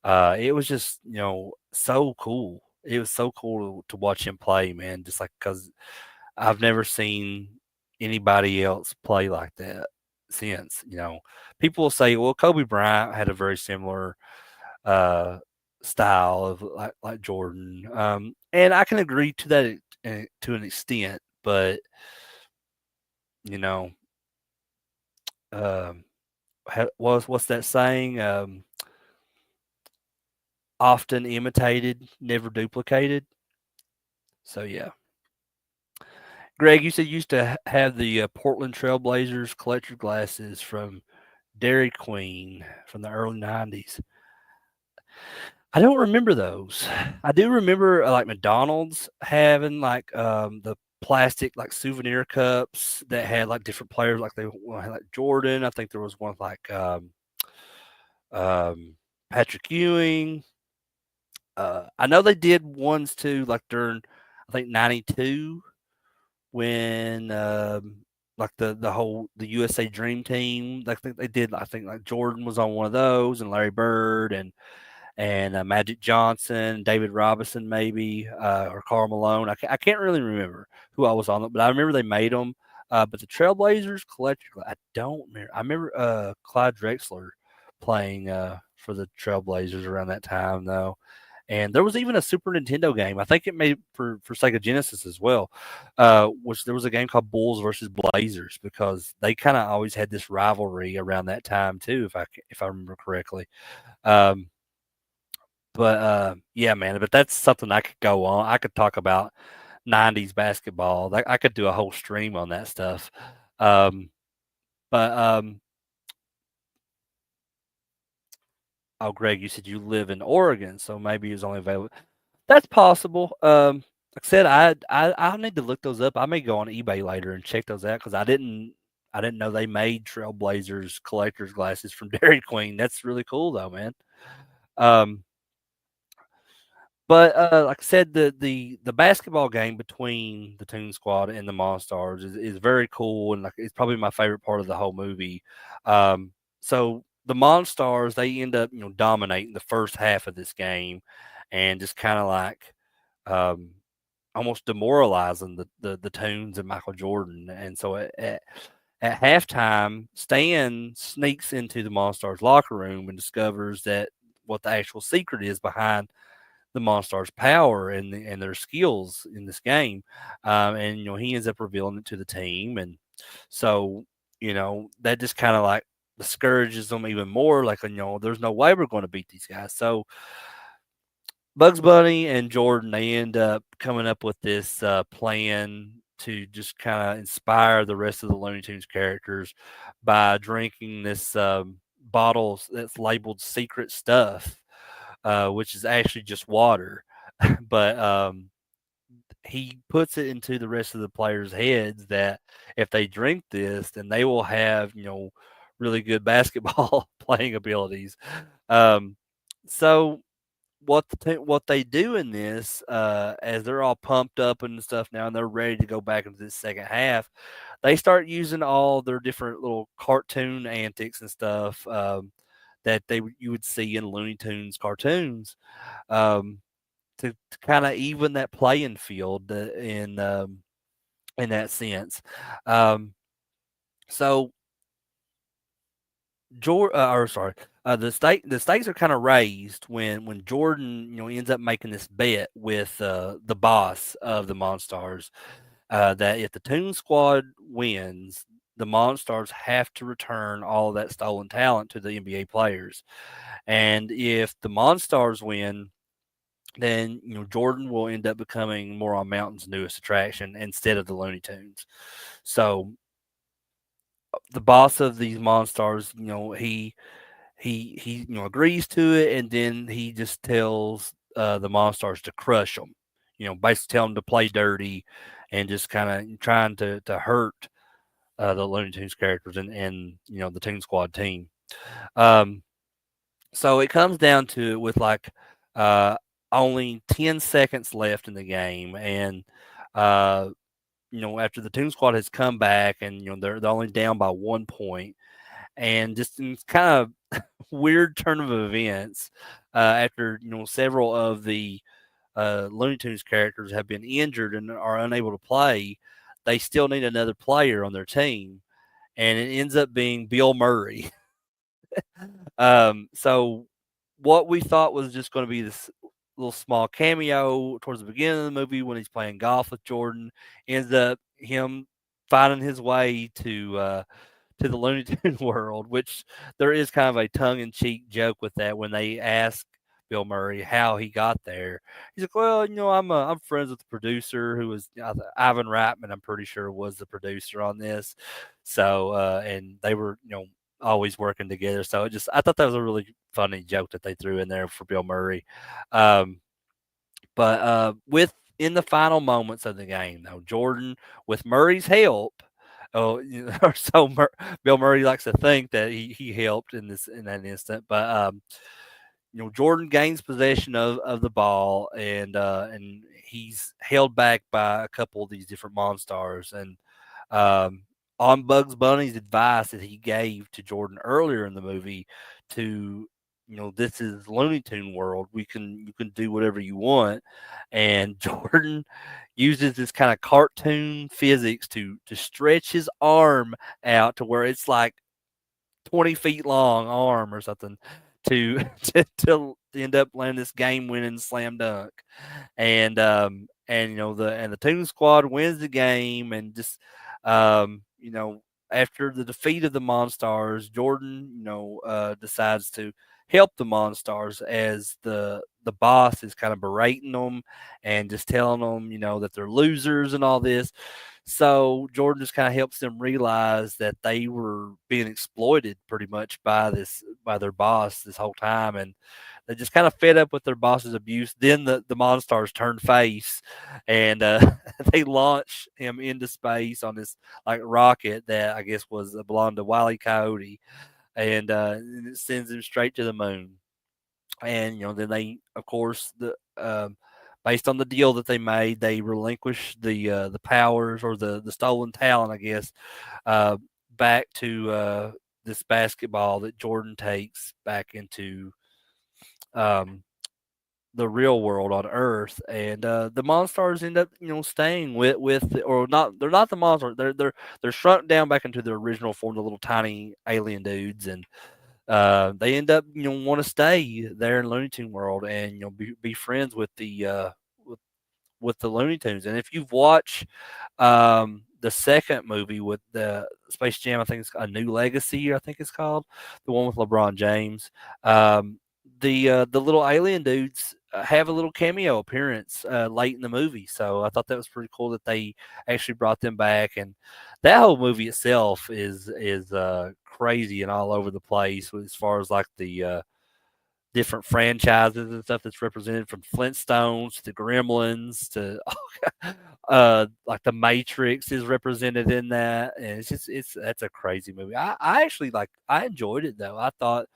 it was just so cool. It was so cool to watch him play, man. Just like because I've never seen anybody else play like that since. People will say, well, Kobe Bryant had a very similar uh, style of like Jordan, and I can agree to that to an extent. But you know, um, what's that saying? Often imitated, never duplicated. So yeah, Greg, you said you used to have the Portland Trailblazers collector glasses from Dairy Queen from the early '90s. I don't remember those. I do remember like McDonald's having like the plastic like souvenir cups that had like different players, like they had like Jordan. I think there was one like um, Patrick Ewing. I know they did ones too, like during I think '92 when like the USA Dream Team. Like they did. I think like Jordan was on one of those, and Larry Bird and Magic Johnson, David Robinson, maybe, or Karl Malone. I can't really remember who I was on, but I remember they made them. But the Trailblazers collector, I don't remember. I remember Clyde Drexler playing for the Trailblazers around that time, though. And there was even a Super Nintendo game. I think it made for Sega Genesis as well, which there was a game called Bulls versus Blazers because they kind of always had this rivalry around that time too, if I remember correctly. Um, but yeah, man. But that's something I could go on. I could talk about '90s basketball. Like I could do a whole stream on that stuff. Um, but oh, Greg, you said you live in Oregon, so maybe it's only available. That's possible. Like I said, I'll need to look those up. I may go on eBay later and check those out because I didn't know they made Trailblazers collectors glasses from Dairy Queen. That's really cool though, man. Um, But like I said, the basketball game between the Toon Squad and the Monstars is very cool, and like it's probably my favorite part of the whole movie. So the Monstars they end up dominating the first half of this game, and just kind of like um, almost demoralizing the Toons and Michael Jordan. And so at halftime, Stan sneaks into the Monstars locker room and discovers that what the actual secret is behind the Monstars' power and their skills in this game, and he ends up revealing it to the team, and so that just kind of like discourages them even more. Like there's no way we're going to beat these guys. So Bugs Bunny and Jordan they end up coming up with this plan to just kind of inspire the rest of the Looney Tunes characters by drinking this bottle that's labeled "Secret Stuff." Which is actually just water. But he puts it into the rest of the players' heads that if they drink this, then they will have really good basketball playing abilities. Um, so what they do in this, as they're all pumped up and stuff now, and they're ready to go back into this second half, they start using all their different little cartoon antics and stuff that you would see in Looney Tunes cartoons um, to kind of even that playing field in that sense. Um, so or sorry, The stakes are kind of raised when Jordan ends up making this bet with the boss of the Monstars, that if the Toon Squad wins, the Monstars have to return all of that stolen talent to the NBA players, and if the Monstars win, then Jordan will end up becoming more on Mountain's newest attraction instead of the Looney Tunes. So the boss of these Monstars, he agrees to it, and then he just tells the Monstars to crush them. Basically tell them to play dirty, and just kind of trying to hurt the Looney Tunes characters and the Toon Squad team. Um, so it comes down to it with like uh, only 10 seconds left in the game, and uh, after the Toon Squad has come back, and they're only down by 1 point, and just in kind of weird turn of events, after several of the Looney Tunes characters have been injured and are unable to play, they still need another player on their team, and it ends up being Bill Murray. So what we thought was just going to be this little small cameo towards the beginning of the movie when he's playing golf with Jordan ends up him finding his way to the Looney Tune world, which there is kind of a tongue in cheek joke with that when they ask Bill Murray how he got there. He's like, "Well, I'm friends with the producer who was Ivan Reitman. I'm pretty sure was the producer on this." So and they were always working together. So I thought that was a really funny joke that they threw in there for Bill Murray. Um, but with in the final moments of the game, though, Jordan, with Murray's help, oh, or so Bill Murray likes to think that he helped in that instant. But Jordan gains possession of the ball, and he's held back by a couple of these different Monstars, and um, on Bugs Bunny's advice that he gave to Jordan earlier in the movie to this is Looney Tune world. You can do whatever you want, and Jordan uses this kind of cartoon physics to stretch his arm out to where it's like 20 feet long arm or something to to end up landing this game winning slam dunk. And the Toon Squad wins the game, and just after the defeat of the Monstars, Jordan decides to help the Monstars as the boss is kind of berating them and just telling them that they're losers and all this. So Jordan just kind of helps them realize that they were being exploited pretty much by their boss this whole time, and they just kind of fed up with their boss's abuse. Then the Monstars turn face, and they launch him into space on this like rocket that I guess was belonged to Wile E. Coyote, and it sends him straight to the moon. And then they, of course, based on the deal that they made, they relinquish the powers or the stolen talent, I guess, uh, back to this basketball that Jordan takes back into um, the real world on Earth, and the Monstars end up staying or not. They're not the Monstars. They're shrunk down back into their original form, the little tiny alien dudes, and they end up want to stay there in Looney Tune world and be friends with with, with the Looney Tunes. And if you've watched the second movie with the Space Jam, I think it's A New Legacy, I think it's called, the one with LeBron James. Um, the little alien dudes have a little cameo appearance late in the movie, so I thought that was pretty cool that they actually brought them back. And that whole movie itself is crazy and all over the place as far as like the different franchises and stuff that's represented, from Flintstones to Gremlins to like the Matrix is represented in that, and it's that's a crazy movie. I actually I enjoyed it though. I thought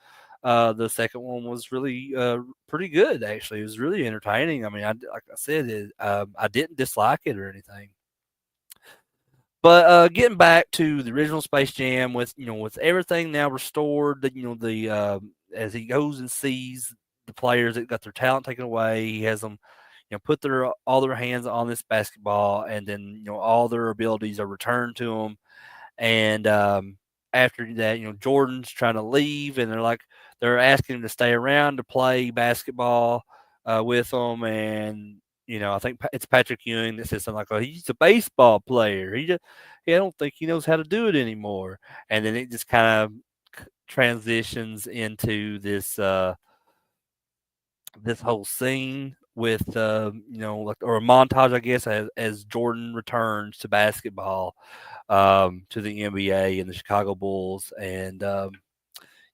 the second one was really pretty good. Actually, it was really entertaining. I mean, like I said, I didn't dislike it or anything. But getting back to the original Space Jam, with with everything now restored, the as he goes and sees the players that got their talent taken away, he has them put their all their hands on this basketball, and then all their abilities are returned to them. And after that, Jordan's trying to leave, and they're asking him to stay around to play basketball with them, and I think it's Patrick Ewing that says something like, "Oh, he's a baseball player. I don't think he knows how to do it anymore." And then it just kind of transitions into this whole scene with like, or a montage, I guess, as Jordan returns to basketball, to the NBA and the Chicago Bulls, and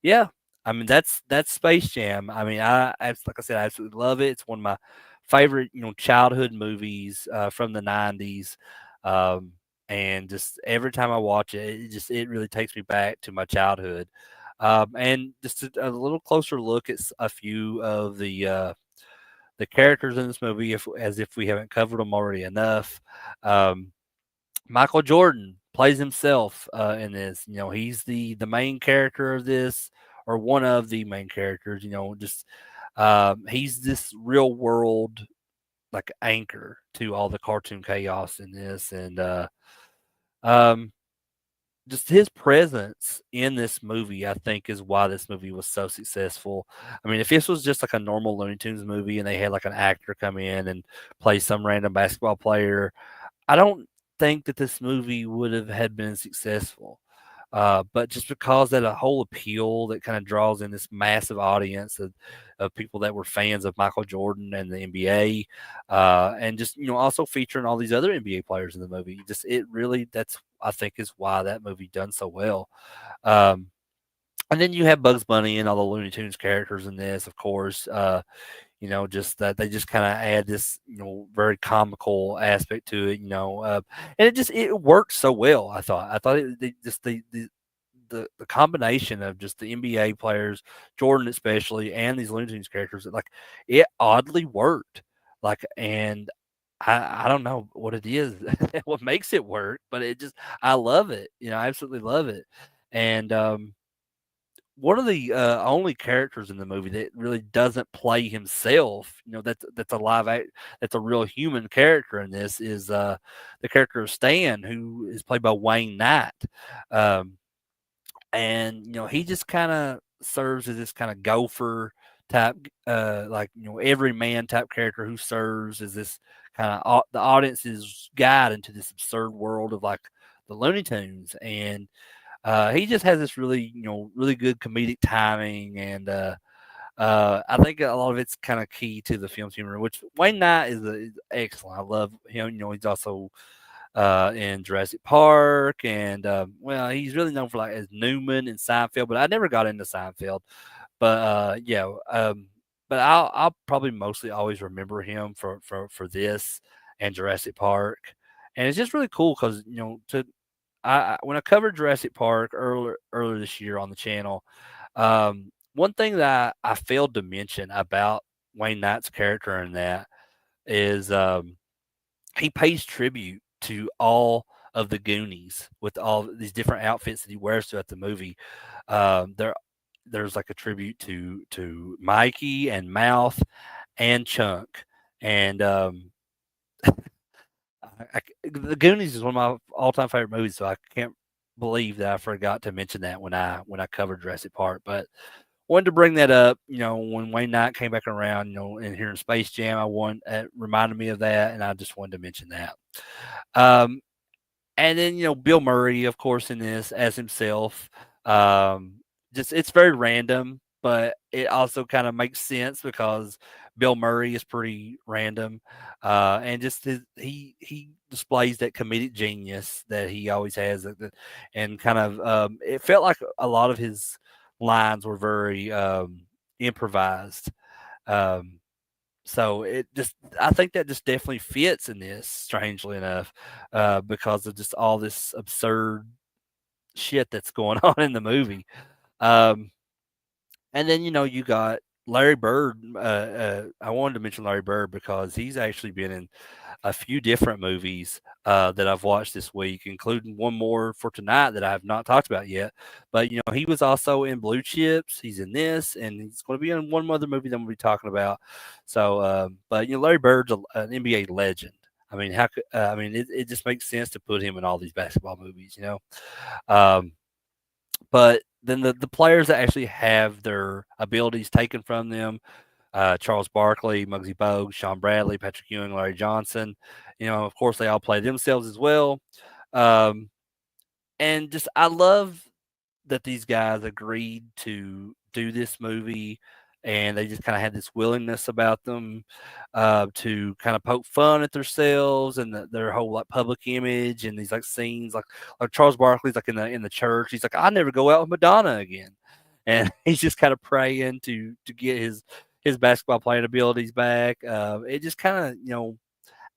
yeah, I mean that's Space Jam. I mean, like I said, I absolutely love it. It's one of my favorite childhood movies from the '90s. Um, and just every time I watch it, it really takes me back to my childhood. And just a little closer look at a few of the characters in this movie, if we haven't covered them already enough. Um, Michael Jordan plays himself in this. He's the main character of this, or one of the main characters. Just he's this real world like anchor to all the cartoon chaos in this, and um, just his presence in this movie, I think, is why this movie was so successful. I mean, if this was just like a normal Looney Tunes movie and they had like an actor come in and play some random basketball player, I don't think that this movie would have had been successful. But just because that a whole appeal that kind of draws in this massive audience of people that were fans of Michael Jordan and the NBA, and just also featuring all these other NBA players in the movie. Just it really that's I think is why that movie done so well. Um, and then you have Bugs Bunny and all the Looney Tunes characters in this, of course. Just that they just kind of add this, very comical aspect to it, and it worked so well. I thought just the combination of just the NBA players, Jordan especially, and these Looney Tunes characters, like it oddly worked. Like, and I don't know what it is, what makes it work, but I love it. I absolutely love it. And one of the only characters in the movie that really doesn't play himself, that's a that's a real human character in this is the character of Stan, who is played by Wayne Knight. Um, and he just kind of serves as this kind of gopher type, like every man type character who serves as this kind of the audience's guide into this absurd world of like the Looney Tunes, and he just has this really good comedic timing, and I think a lot of it's kind of key to the film's humor, which Wayne Knight is excellent. I love him. He's also in Jurassic Park, and well, he's really known for like as Newman in Seinfeld, but I never got into Seinfeld. But yeah, but I'll probably mostly always remember him for this and Jurassic Park, and it's just really cool because to when I covered Jurassic Park earlier this year on the channel, one thing that I failed to mention about Wayne Knight's character in that is he pays tribute to all of the Goonies with all these different outfits that he wears throughout the movie. There's like a tribute to Mikey and Mouth and Chunk, and the Goonies is one of my all-time favorite movies, so I can't believe that I forgot to mention that when I covered Jurassic Park. But wanted to bring that up. When Wayne Knight came back around, and here in Space Jam, it reminded me of that, and I just wanted to mention that. Um, and then Bill Murray, of course, in this as himself. Um, just it's very random, but it also kind of makes sense because Bill Murray is pretty random, and just he displays that comedic genius that he always has, and kind of it felt like a lot of his lines were very improvised. Um, so I think that just definitely fits in this, strangely enough, because of just all this absurd shit that's going on in the movie. Um, and then you got Larry Bird. I wanted to mention Larry Bird because he's actually been in a few different movies that I've watched this week, including one more for tonight that I have not talked about yet. But he was also in Blue Chips. He's in this, and he's going to be in one other movie that we'll be talking about. So, but Larry Bird's an NBA legend. I mean, it just makes sense to put him in all these basketball movies. Um, But then the players that actually have their abilities taken from them, Charles Barkley, Muggsy Bogues, Sean Bradley, Patrick Ewing, Larry Johnson, of course, they all play themselves as well. Um, and just I love that these guys agreed to do this movie, and they just kind of had this willingness about them to kind of poke fun at themselves and their whole like public image and these like scenes like Charles Barkley's like in the church. He's like, I never go out with Madonna again, and he's just kind of praying to get his basketball playing abilities back. It just kind of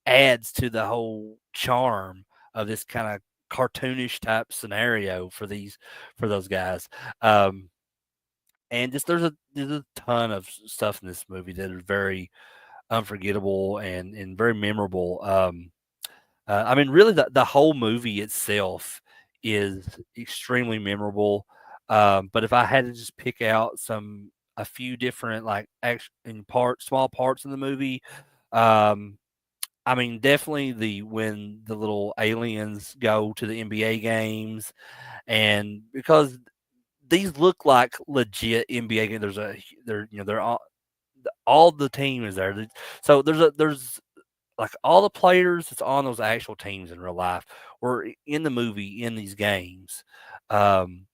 adds to the whole charm of this kind of cartoonish type scenario for those guys. Um, and just there's a ton of stuff in this movie that are very unforgettable and very memorable. I mean, really, the whole movie itself is extremely memorable. But if I had to just pick out a few different like action small parts in the movie, um, I mean, definitely when the little aliens go to the NBA games, and because these look like legit NBA games, they're all the team is there. So there's like all the players that's on those actual teams in real life were in the movie in these games, um,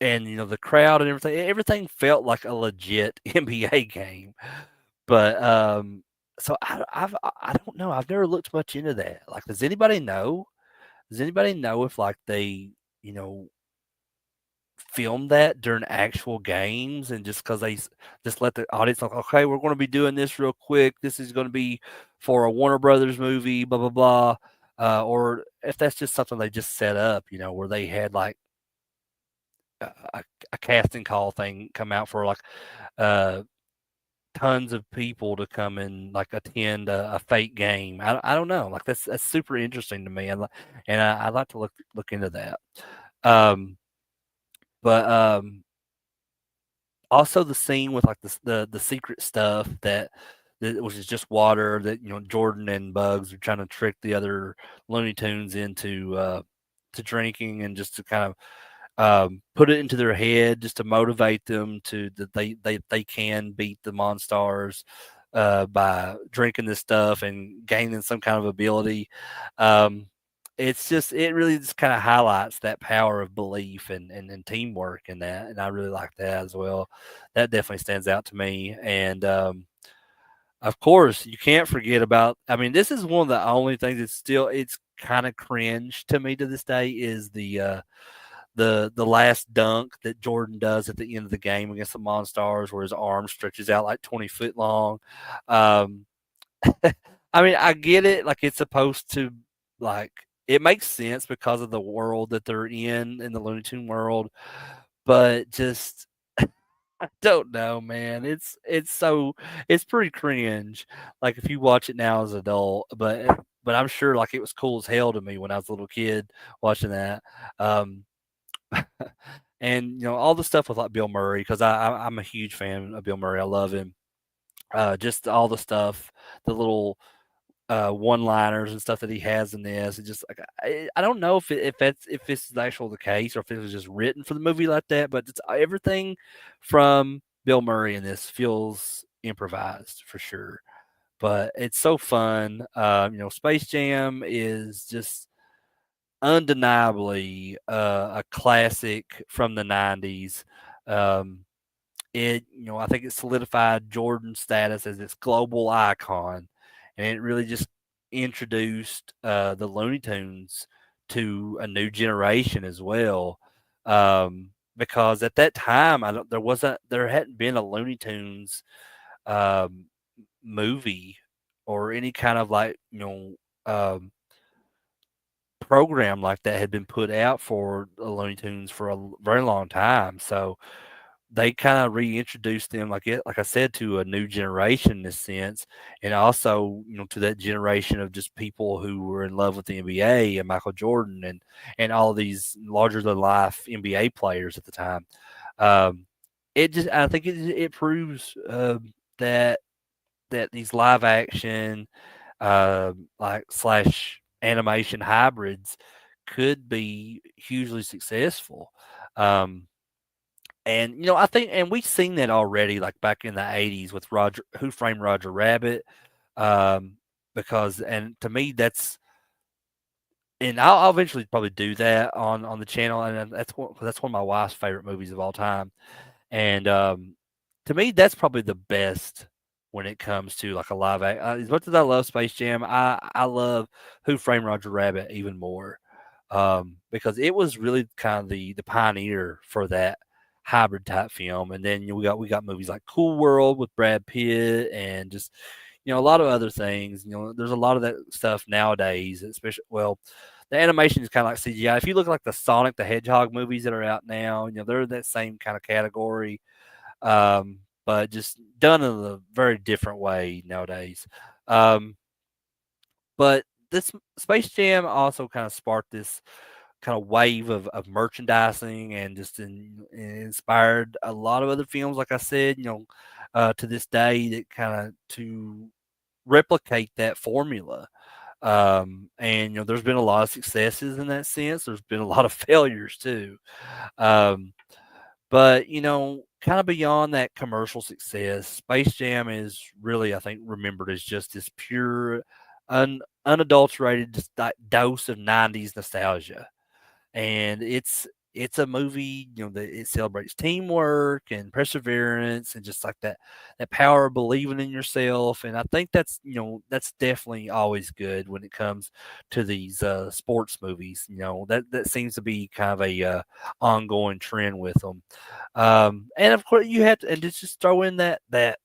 and the crowd and everything felt like a legit NBA game. But so I don't know. I've never looked much into that. Like, does anybody know? Does anybody know if like they you know filmed that during actual games and just because just let the audience like, okay, we're going to be doing this real quick. This is going to be for a Warner Brothers movie, blah blah blah. Or if that's just something they just set up, where they had like a casting call thing come out for like uh tons of people to come and like attend a fake game. I don't know. Like that's super interesting to me, and I'd like to look into that. Um, but also the scene with like the secret stuff that which is just water that Jordan and Bugs are trying to trick the other Looney Tunes into to drinking and just to kind of put it into their head just to motivate them to that they can beat the Monstars by drinking this stuff and gaining some kind of ability. Um, it really just kind of highlights that power of belief and teamwork in that, and I really like that as well. That definitely stands out to me, and of course you can't forget about. I mean, this is one of the only things that's still it's kind of cringe to me to this day is the last dunk that Jordan does at the end of the game against the Monstars, where his arm stretches out like 20 foot long. Um, I mean, I get it. Like it's supposed to, like it makes sense because of the world that they're in the Looney Tune world, but just I don't know, man. It's pretty cringe. Like if you watch it now as an adult, but I'm sure like it was cool as hell to me when I was a little kid watching that. Um, and all the stuff with like Bill Murray because I'm a huge fan of Bill Murray. I love him. Just all the stuff, the little one-liners and stuff that he has in this. It just like I don't know if this is actual the case or if it was just written for the movie like that. But it's everything from Bill Murray in this feels improvised for sure. But it's so fun. Space Jam is just undeniably a classic from the 90s. Um, I think it solidified Jordan's status as this global icon, and it really just introduced the Looney Tunes to a new generation as well. Because at that time, there hadn't been a Looney Tunes um, movie or any kind of like program like that had been put out for the Looney Tunes for a very long time. So they kind of reintroduced them, like I said, to a new generation in this sense, and also to that generation of just people who were in love with the NBA and Michael Jordan and all these larger than life NBA players at the time. Um, I think it proves that these live action like slash animation hybrids could be hugely successful. Um, and I think, and we've seen that already, like back in the '80s with Roger, Who Framed Roger Rabbit, um, because, and to me, and I'll eventually probably do that on the channel, and that's one of my wife's favorite movies of all time. And to me, that's probably the best when it comes to like a live act. As much as I love Space Jam, I love Who Framed Roger Rabbit even more, because it was really kind of the pioneer for that hybrid type film. And then we got movies like Cool World with Brad Pitt, and just a lot of other things. There's a lot of that stuff nowadays, especially, well, the animation is kind of like CGI. If you look at like the Sonic the Hedgehog movies that are out now, they're in that same kind of category, but just done in a very different way nowadays. Um, but this Space Jam also kind of sparked this kind of wave of merchandising, and just inspired a lot of other films, like I said, to this day, that kind of to replicate that formula. And there's been a lot of successes in that sense. There's been a lot of failures too. Um, but kind of beyond that commercial success, Space Jam is really, I think, remembered as just this pure, unadulterated just dose of '90s nostalgia. And it's a movie, that it celebrates teamwork and perseverance, and just like that power of believing in yourself. And I think that's definitely always good when it comes to these sports movies. That seems to be kind of a ongoing trend with them. And of course, you have to, and just throw in that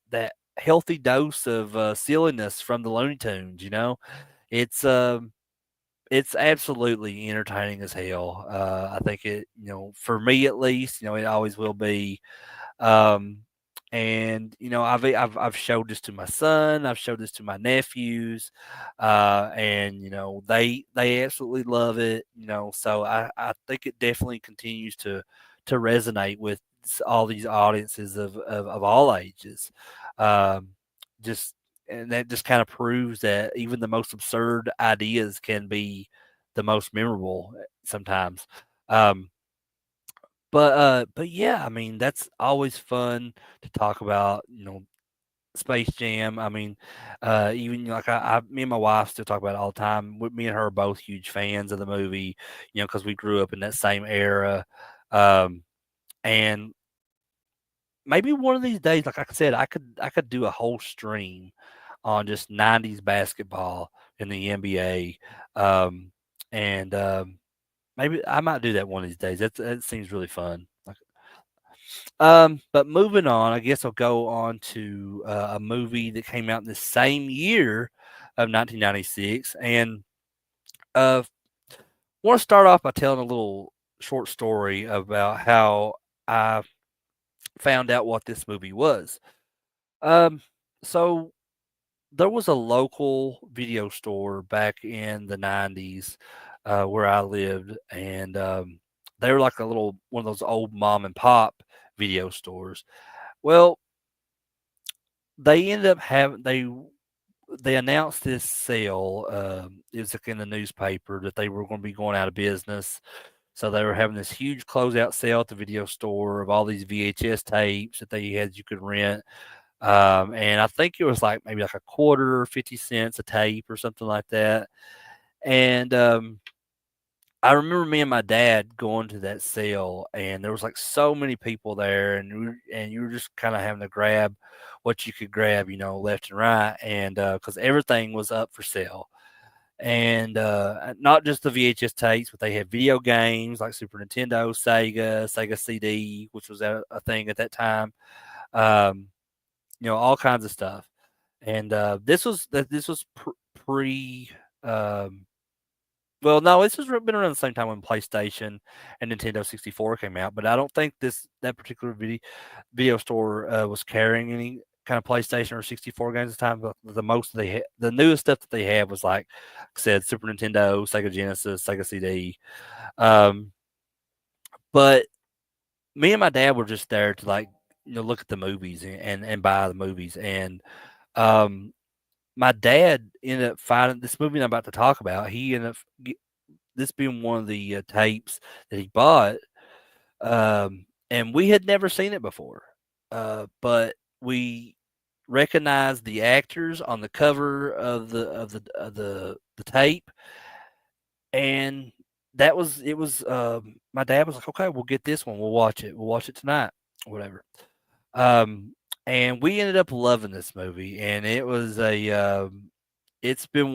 healthy dose of silliness from the Looney Tunes. It's it's absolutely entertaining as hell. I think for me at least, it always will be. Um, and I've showed this to my son. I've showed this to my nephews, and they absolutely love it. So I think it definitely continues to resonate with all these audiences of all ages. Um, just and that just kind of proves that even the most absurd ideas can be the most memorable sometimes. Um, but yeah, I mean, that's always fun to talk about, Space Jam. I mean, even like me and my wife still talk about it all the time. Me and her are both huge fans of the movie, because we grew up in that same era. Um, and maybe one of these days, like I said, I could do a whole stream on just '90s basketball in the NBA. Um, and maybe I might do that one of these days. That seems really fun. But moving on, I guess I'll go on to a movie that came out in the same year of 1996, and uh, want to start off by telling a little short story about how I found out what this movie was. Um, so there was a local video store back in the '90s where I lived, and they were like a little one of those old mom and pop video stores. Well, they ended up having they announced this sale. It was like in the newspaper that they were going to be going out of business. So they were having this huge closeout sale at the video store of all these VHS tapes that they had you could rent. And I think it was like maybe like a quarter, 50 cents a tape or something like that. And I remember me and my dad going to that sale, and there was like so many people there, and you were just kind of having to grab what you could grab, left and right, and because everything was up for sale, and not just the VHS tapes, but they had video games like Super Nintendo, Sega CD, which was a thing at that time, um, all kinds of stuff, and this was pre. Um, well, no, this has been around the same time when PlayStation and Nintendo 64 came out, but I don't think that particular video store was carrying any kind of PlayStation or 64 games at the time. But the newest stuff that they had was like I said, Super Nintendo, Sega Genesis, Sega CD. Um, but me and my dad were just there to like look at the movies and buy the movies, and um, my dad ended up finding this movie I'm about to talk about. He ended up this being one of the tapes that he bought. and we had never seen it before, but we recognized the actors on the cover of the tape, and that was it was. My dad was like, "Okay, we'll get this one. We'll watch it. We'll watch it tonight, whatever." Um, and we ended up loving this movie, and it's been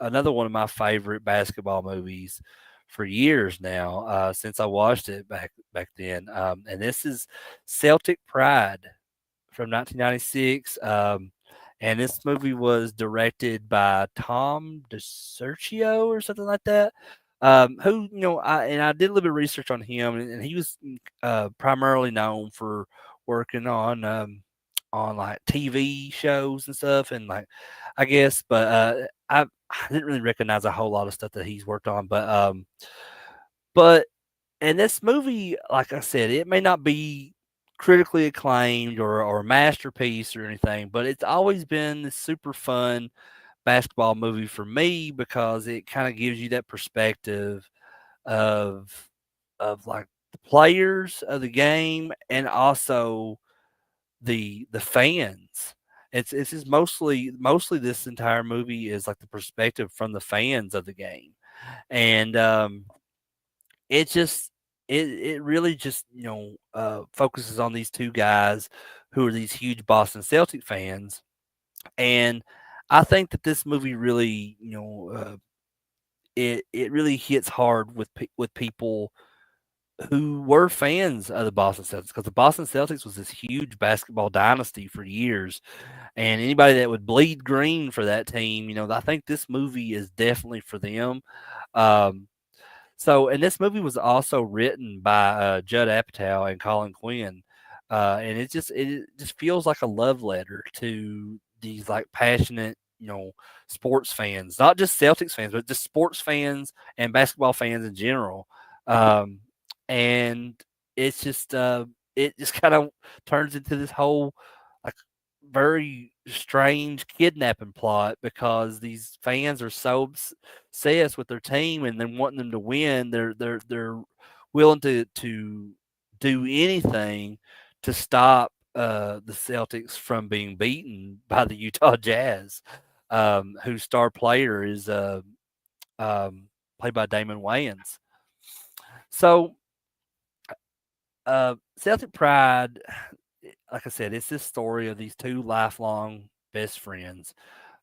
another one of my favorite basketball movies for years now, since I watched it back then. And this is Celtic Pride from 1996. And this movie was directed by Tom DeSergio or something like that. Who I did a little bit of research on him, and he was primarily known for working on like TV shows and stuff, and like I guess, but I didn't really recognize a whole lot of stuff that he's worked on, but and this movie, like I said, it may not be critically acclaimed or a masterpiece or anything, but it's always been this super fun basketball movie for me because it kind of gives you that perspective of like the players of the game and also the fans. It's just mostly this entire movie is like the perspective from the fans of the game, and it just it really just focuses on these two guys who are these huge Boston Celtic fans, and I think that this movie really it really hits hard with with people who were fans of the Boston Celtics because the Boston Celtics was this huge basketball dynasty for years, and anybody that would bleed green for that team, I think this movie is definitely for them. Um, and this movie was also written by Judd Apatow and Colin Quinn, and it just feels like a love letter to these like passionate, sports fans, not just Celtics fans, but just sports fans and basketball fans in general. Um, and it's just it just kind of turns into this whole like very strange kidnapping plot because these fans are so obsessed with their team and then wanting them to win. They're willing to do anything to stop the Celtics from being beaten by the Utah Jazz, whose star player is um, played by Damon Wayans. So, Celtic Pride, like I said, it's this story of these two lifelong best friends,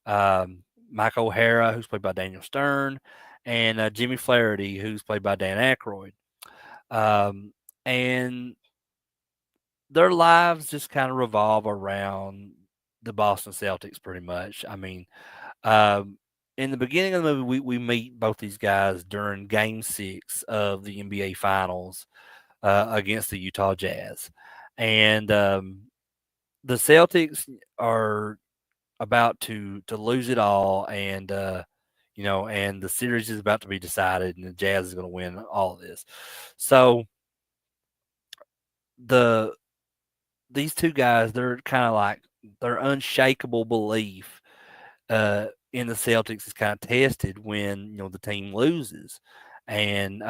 Mike O'Hara, who's played by Daniel Stern, and Jimmy Flaherty, who's played by Dan Aykroyd. Um, and their lives just kind of revolve around the Boston Celtics, pretty much. I mean, um, in the beginning of the movie, we meet both these guys during Game 6 of the NBA Finals against the Utah Jazz, and the Celtics are about to lose it all, and and the series is about to be decided, and the Jazz is going to win all of this. So the these two guys, they're kind of like their unshakable belief in the Celtics is kind of tested when the team loses, and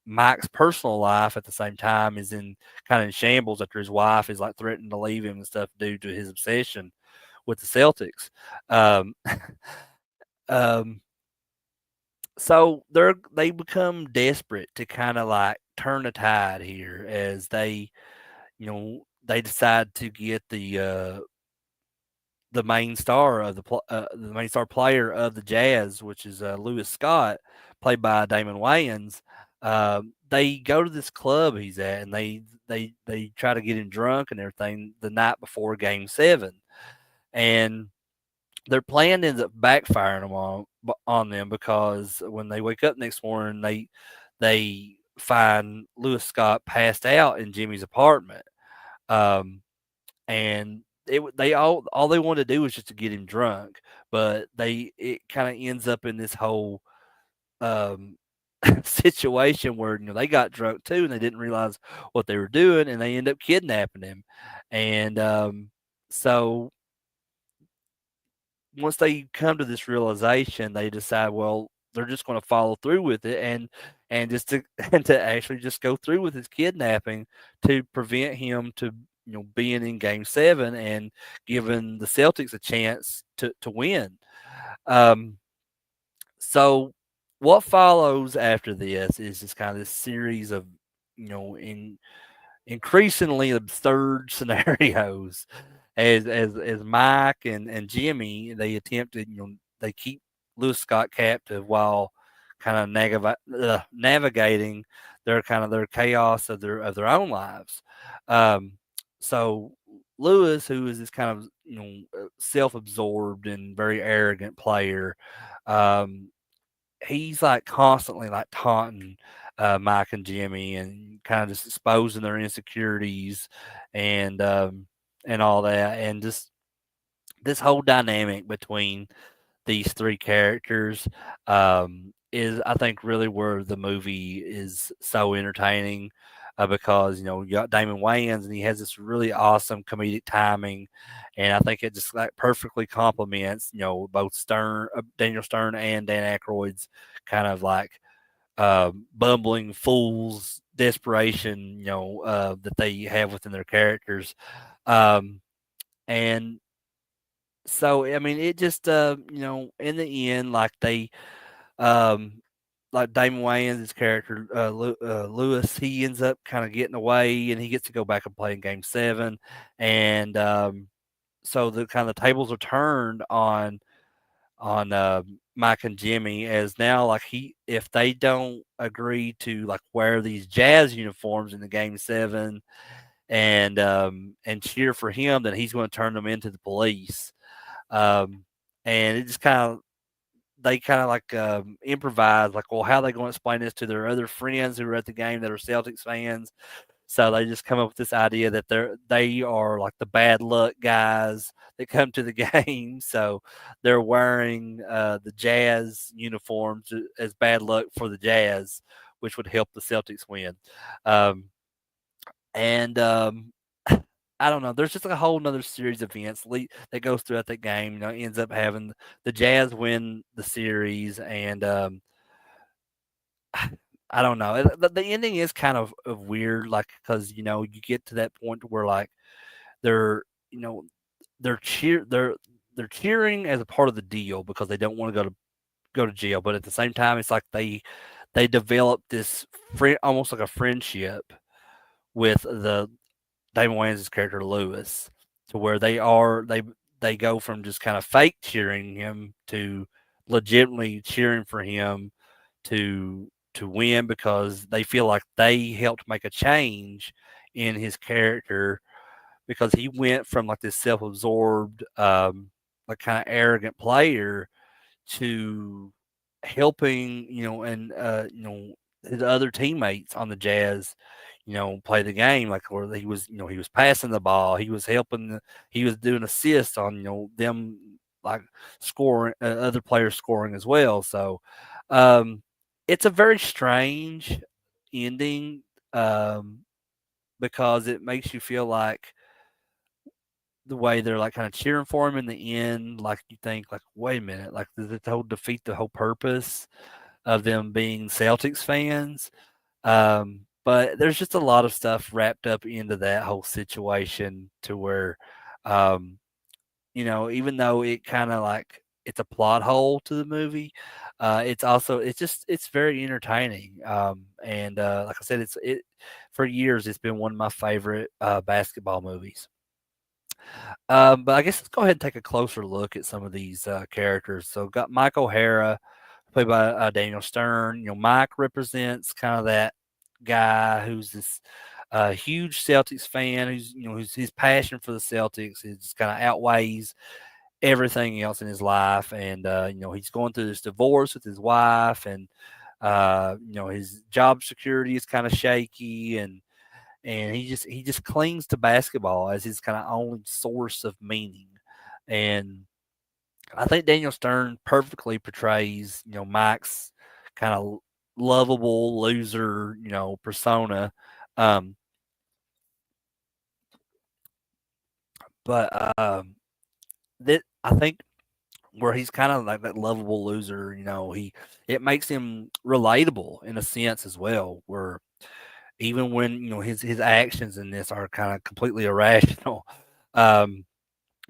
Mike's personal life at the same time is in kind of in shambles after his wife is like threatening to leave him and stuff due to his obsession with the Celtics. Um, um, so they become desperate to kind of like turn the tide here as they decide to get the main star of the main star player of the Jazz, which is Lewis Scott, played by Damon Wayans. They go to this club he's at, and they try to get him drunk and everything the night before Game 7, and their plan ends up backfiring on them because when they wake up next morning, they find Lewis Scott passed out in Jimmy's apartment. Um, and they all they want to do is just to get him drunk, but it kind of ends up in this whole um, situation where they got drunk too and they didn't realize what they were doing and they end up kidnapping him, and so once they come to this realization, they decide, well, they're just going to follow through with it and just to and to actually just go through with his kidnapping to prevent him to being in Game 7 and giving the Celtics a chance to win. Um, so what follows after this is just kind of this series of in increasingly absurd scenarios as Mike and Jimmy they attempted they keep Lewis Scott captive while kind of navigating their chaos of their own lives. Um, so Lewis, who is this kind of self-absorbed and very arrogant player, um, he's like constantly like taunting Mike and Jimmy and kind of just exposing their insecurities and all that, and just this whole dynamic between these three characters is I think really where the movie is so entertaining because you got Damon Wayans and he has this really awesome comedic timing, and I think it just like perfectly complements both Daniel Stern and Dan Aykroyd's kind of like bumbling fools desperation that they have within their characters, um, and so I mean, it just in the end, um, like Damon Wayans' character, Lewis, he ends up kind of getting away, and he gets to go back and play in Game 7, and so the kind of the tables are turned on Mike and Jimmy as now like he if they don't agree to like wear these Jazz uniforms in the Game 7 and cheer for him, then he's going to turn them into the police. Um, and it just kind of they kind of like improvise, like, well, how are they going to explain this to their other friends who are at the game that are Celtics fans? So they just come up with this idea that they are like the bad luck guys that come to the game. So they're wearing the Jazz uniforms as bad luck for the Jazz, which would help the Celtics win. Um, and I don't know. There's just like a whole nother series of events that goes throughout that game. Ends up having the Jazz win the series, and I don't know. The ending is kind of weird, like because you get to that point where like they're you know they're cheering as a part of the deal because they don't want to go to jail, but at the same time, it's like they develop this almost like a friendship with the Damon Wayans' character Lewis, to where they go from just kind of fake cheering him to legitimately cheering for him to win because they feel like they helped make a change in his character because he went from like this self-absorbed like kind of arrogant player to helping, and his other teammates on the Jazz, play the game like where he was passing the ball, he was he was doing assists on them like scoring, other players scoring as well. So um, it's a very strange ending um, because it makes you feel like the way they're like kind of cheering for him in the end, like you think like, wait a minute, like does it whole defeat the whole purpose of them being Celtics fans? But there's just a lot of stuff wrapped up into that whole situation to where, um, even though it kind of like it's a plot hole to the movie, it's very entertaining. And like I said, it for years it's been one of my favorite basketball movies. But I guess let's go ahead and take a closer look at some of these characters. So, got Mike O'Hara, played by Daniel Stern. Mike represents kind of that guy who's this huge Celtics fan, who's his passion for the Celtics is kind of outweighs everything else in his life, and he's going through this divorce with his wife, and his job security is kind of shaky, and he just clings to basketball as his kind of only source of meaning. And I think Daniel Stern perfectly portrays, Mike's kind of lovable loser, persona. Um, but that I think where he's kind of like that lovable loser. It makes him relatable in a sense as well, where even when his actions in this are kind of completely irrational. Um,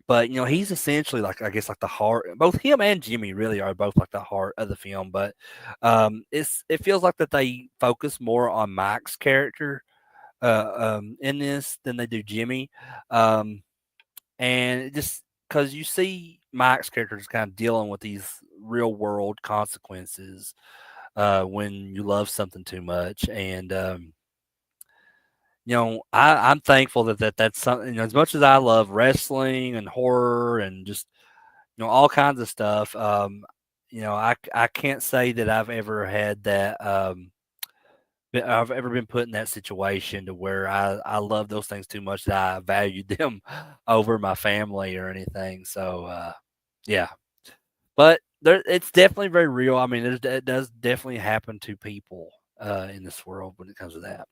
but he's essentially like, I guess, like the heart. Both him and Jimmy really are both like the heart of the film. But it feels like that they focus more on Mike's character in this than they do Jimmy. Um, and it just because you see Mike's character just kind of dealing with these real world consequences when you love something too much. And I'm thankful that's something. As much as I love wrestling and horror and just all kinds of stuff. I can't say that I've ever had that. I've ever been put in that situation to where I love those things too much that I valued them over my family or anything. So yeah, but it's definitely very real. I mean, it does definitely happen to people in this world when it comes to that.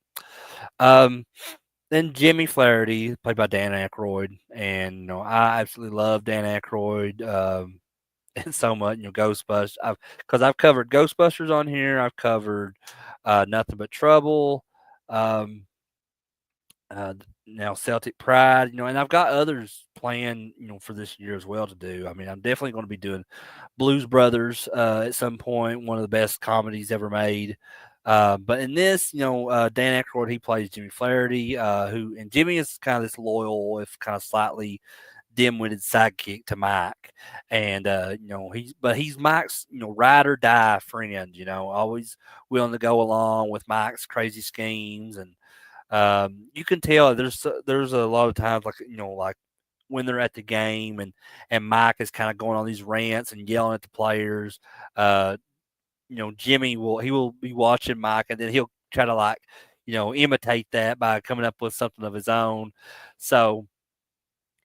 Um, then Jimmy Flaherty, played by Dan Aykroyd, and I absolutely love Dan Aykroyd. And so much, Ghostbusters. I've covered Ghostbusters on here. I've covered Nothing But Trouble. Um, now Celtic Pride, and I've got others planned, for this year as well to do. I mean, I'm definitely going to be doing Blues Brothers at some point, one of the best comedies ever made. But in this, Dan Aykroyd, he plays Jimmy Flaherty, and Jimmy is kind of this loyal, if kind of slightly dim-witted sidekick to Mike, and he's Mike's ride or die friend. Always willing to go along with Mike's crazy schemes, and you can tell there's a lot of times like when they're at the game and Mike is kind of going on these rants and yelling at the players. Uh, Jimmy will be watching Mike and then he'll try to like imitate that by coming up with something of his own. So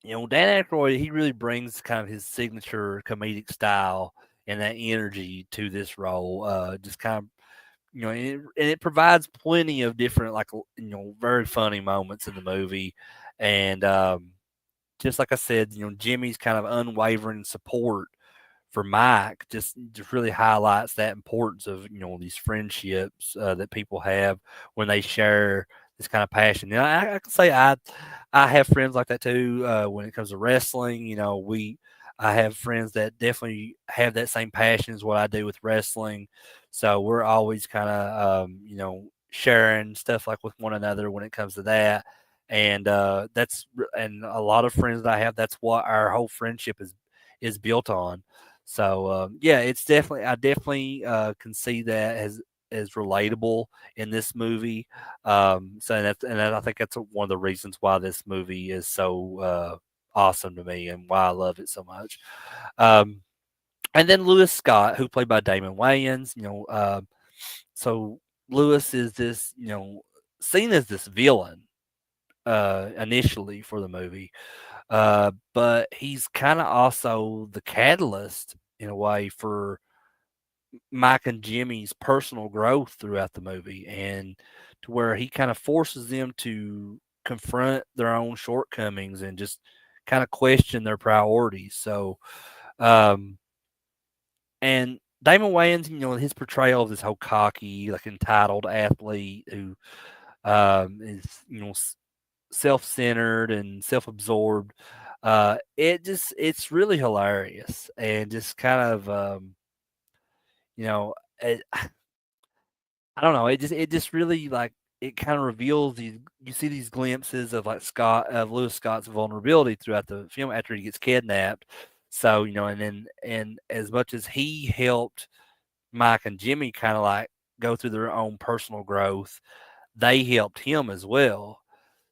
Dan Aykroyd, he really brings kind of his signature comedic style and that energy to this role. Just kind of, and it provides plenty of different, like, very funny moments in the movie. And just like I said, Jimmy's kind of unwavering support for Mike just really highlights that importance of these friendships that people have when they share this kind of passion. I can say I have friends like that too. When it comes to wrestling, I have friends that definitely have that same passion as what I do with wrestling. So we're always kind of sharing stuff like with one another when it comes to that. And and a lot of friends that I have, that's what our whole friendship is built on. So yeah, it's definitely I definitely can see that as relatable in this movie. I think that's one of the reasons why this movie is so awesome to me and why I love it so much. Um, and then Lewis Scott, who played by Damon Wayans, so Lewis is this seen as this villain initially for the movie. But he's kind of also the catalyst in a way for Mike and Jimmy's personal growth throughout the movie, and to where he kind of forces them to confront their own shortcomings and just kind of question their priorities. So, um, and Damon Wayans, his portrayal of this whole cocky, like entitled athlete who is, self-centered and self-absorbed. It's really hilarious and just kind of you know it, I don't know, it just really like it kind of reveals these you see these glimpses of like Lewis Scott's vulnerability throughout the film after he gets kidnapped. So and as much as he helped Mike and Jimmy kind of like go through their own personal growth, they helped him as well.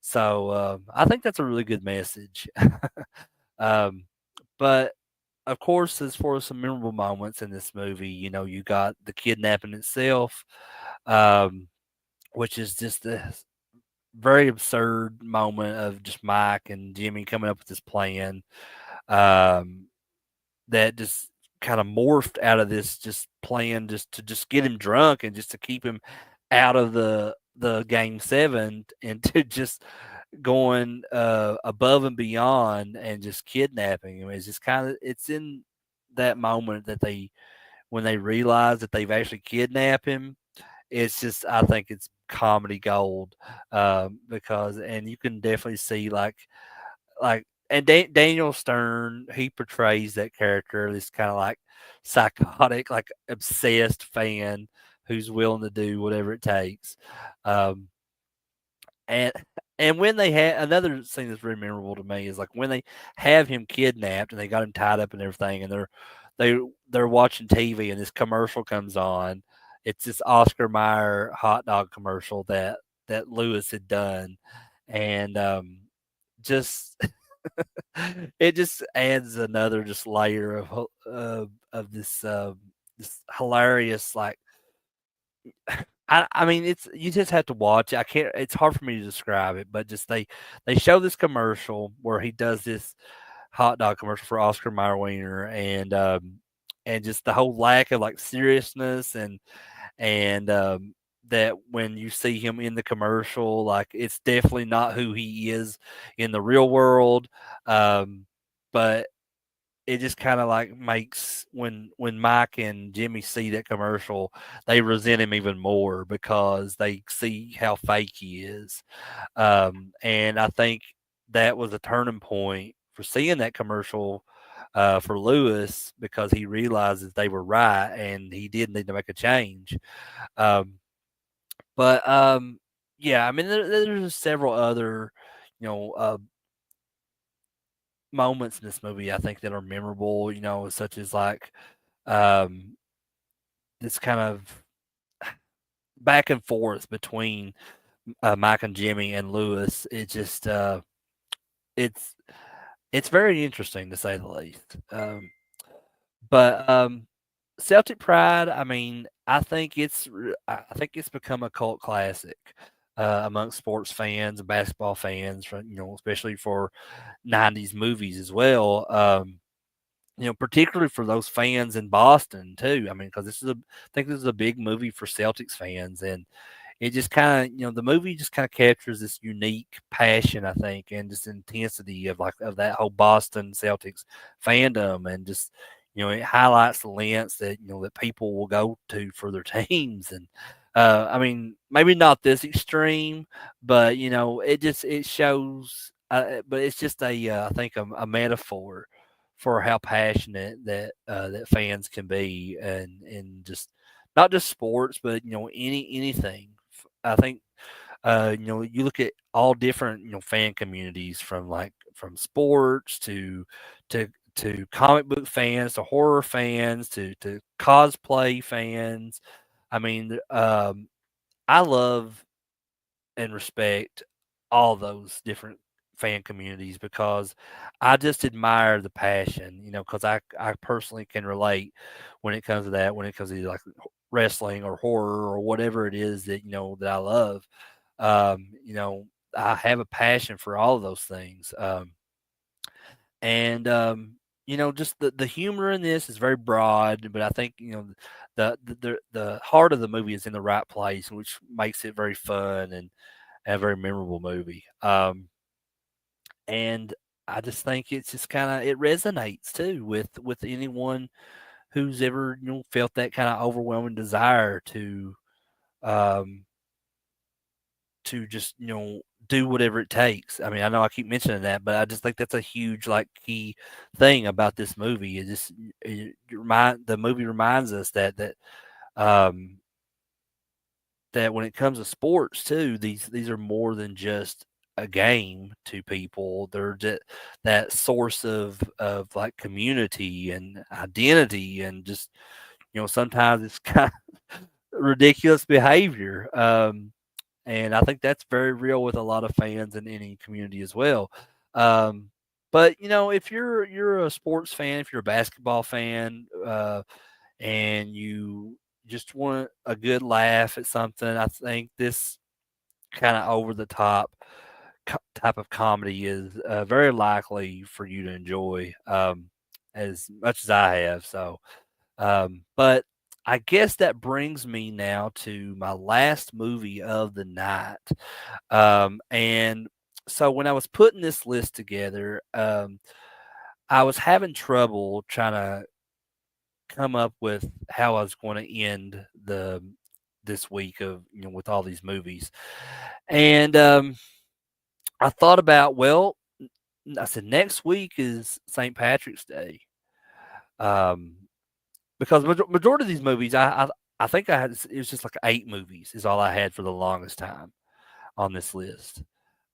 So I think that's a really good message. um, but of course, as far as some memorable moments in this movie, you got the kidnapping itself, um, which is just a very absurd moment of just Mike and Jimmy coming up with this plan um, that just kind of morphed out of this just plan just to just get him drunk and just to keep him out of the game seven and to just going above and beyond and just kidnapping him. It's just kind of it's in that moment that they when they realize that they've actually kidnapped him, it's just I think it's comedy gold, because and you can definitely see and Daniel Stern, he portrays that character, this kind of like psychotic, like obsessed fan who's willing to do whatever it takes. Um, and and when they had another thing that's very memorable to me is like when they have him kidnapped and they got him tied up and everything, and they they're watching TV and this commercial comes on. It's this Oscar Mayer hot dog commercial that Lewis had done, and just it just adds another just layer of this hilarious like I mean it's you just have to watch it. I can't it's hard for me to describe it, but just they show this commercial where he does this hot dog commercial for Oscar Mayer Wiener and just the whole lack of like seriousness and that when you see him in the commercial, like it's definitely not who he is in the real world. Um, but it just kind of like makes when Mike and Jimmy see that commercial, they resent him even more because they see how fake he is. And I think that was a turning point for seeing that commercial for Lewis because he realizes they were right and he did need to make a change. Um, but yeah, I mean, there's several other, you know, moments in this movie I think that are memorable. You know, such as like um, this kind of back and forth between Mike and Jimmy and Lewis. It's it's very interesting to say the least. But Celtic Pride, I mean, I think it's become a cult classic amongst sports fans and basketball fans, especially for '90s movies as well. Particularly for those fans in Boston too. I mean, because I think this is a big movie for Celtics fans, and it just kind of, the movie just kind of captures this unique passion, I think, and just intensity of that whole Boston Celtics fandom, and just it highlights the lengths that that people will go to for their teams, and I mean maybe not this extreme, but it shows, but it's just I think a metaphor for how passionate that fans can be, and just not just sports, but anything. I think you look at all different fan communities from sports to to comic book fans to horror fans to cosplay fans. I mean, I love and respect all those different fan communities because I just admire the passion, because I personally can relate when it comes to that, when it comes to like wrestling or horror or whatever it is that, that I love. I have a passion for all of those things. And just the humor in this is very broad, but I think the heart of the movie is in the right place, which makes it very fun and a very memorable movie. And I just think it's just kind of it resonates too with anyone who's ever felt that kind of overwhelming desire um, to just do whatever it takes. I mean, I know I keep mentioning that, but I just think that's a huge like key thing about this movie. The movie reminds us um, that when it comes to sports too, these are more than just a game to people. They're just that source of like community and identity, and just sometimes it's kind of ridiculous behavior. And I think that's very real with a lot of fans in any community as well. Um, but if you're a sports fan, if you're a basketball fan, and you just want a good laugh at something, I think this kind of over the top type of comedy is very likely for you to enjoy as much as I have. But I guess that brings me now to my last movie of the night. And so when I was putting this list together, I was having trouble trying to come up with how I was going to end the this week of with all these movies, and I thought about I said next week is St. Patrick's Day, um, because majority of these movies I think I had it was just like 8 movies is all I had for the longest time on this list.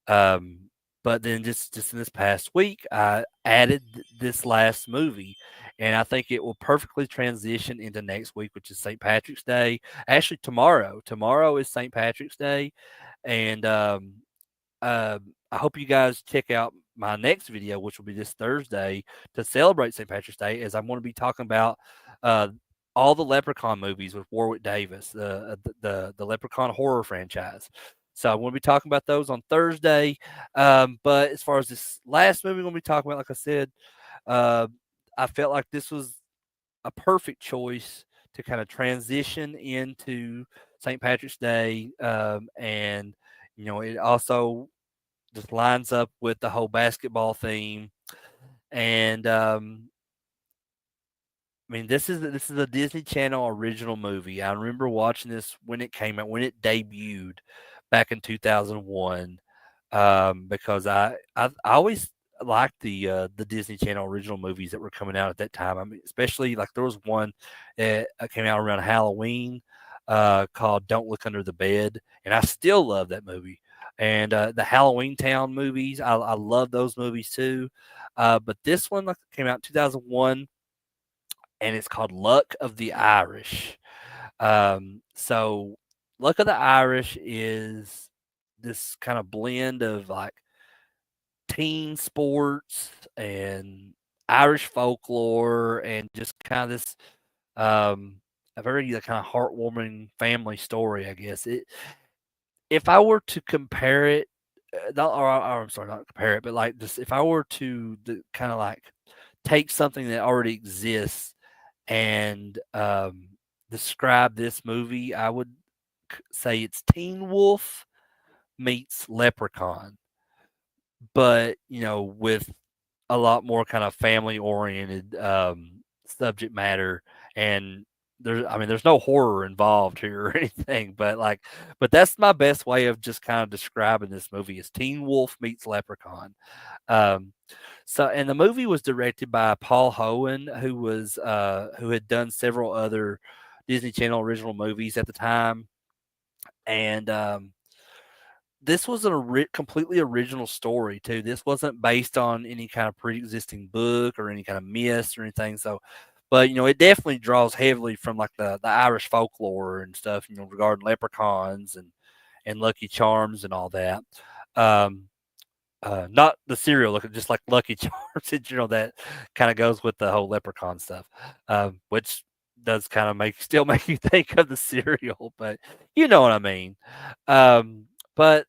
Um, but then just in this past week, I added this last movie, and I think it will perfectly transition into next week, which is St. Patrick's Day. Actually, tomorrow. Tomorrow is St. Patrick's Day, and I hope you guys check out my next video, which will be this Thursday, to celebrate St. Patrick's Day, as I'm going to be talking about uh, all the Leprechaun movies with Warwick Davis, the Leprechaun horror franchise. So I'm going to be talking about those on Thursday. But as far as this last movie I'm going to be talking about, like I said, uh, I felt like this was a perfect choice to kind of transition into St. Patrick's Day, and it also just lines up with the whole basketball theme. And I mean, this is a Disney Channel original movie. I remember watching this when it came out, when it debuted back in 2001, because I always liked the Disney Channel original movies that were coming out at that time. I mean, especially like there was one that came out around Halloween called "Don't Look Under the Bed," and I still love that movie. And the Halloween Town movies, I love those movies too. But this one like, came out in 2001, and it's called Luck of the Irish. So Luck of the Irish is this kind of blend of like teen sports and Irish folklore and just kind of this a very kind of heartwarming family story, I guess. If I were to compare it, not, or I'm sorry, not compare it, but like just if I were to kind of like take something that already exists and describe this movie, I would say it's Teen Wolf meets Leprechaun, but with a lot more kind of family oriented subject matter. And there's no horror involved here or anything, but that's my best way of just kind of describing this movie is Teen Wolf meets Leprechaun. um, and the movie was directed by Paul Hohen, who had done several other Disney Channel original movies at the time, and this was a completely original story too. This wasn't based on any kind of pre-existing book or any kind of myths or anything. So, but it definitely draws heavily from like the Irish folklore and stuff. Regarding leprechauns and Lucky Charms and all that. Um, not the cereal, looking just like Lucky Charms. That kind of goes with the whole leprechaun stuff, which does kind of still make you think of the cereal, but you know what I mean. But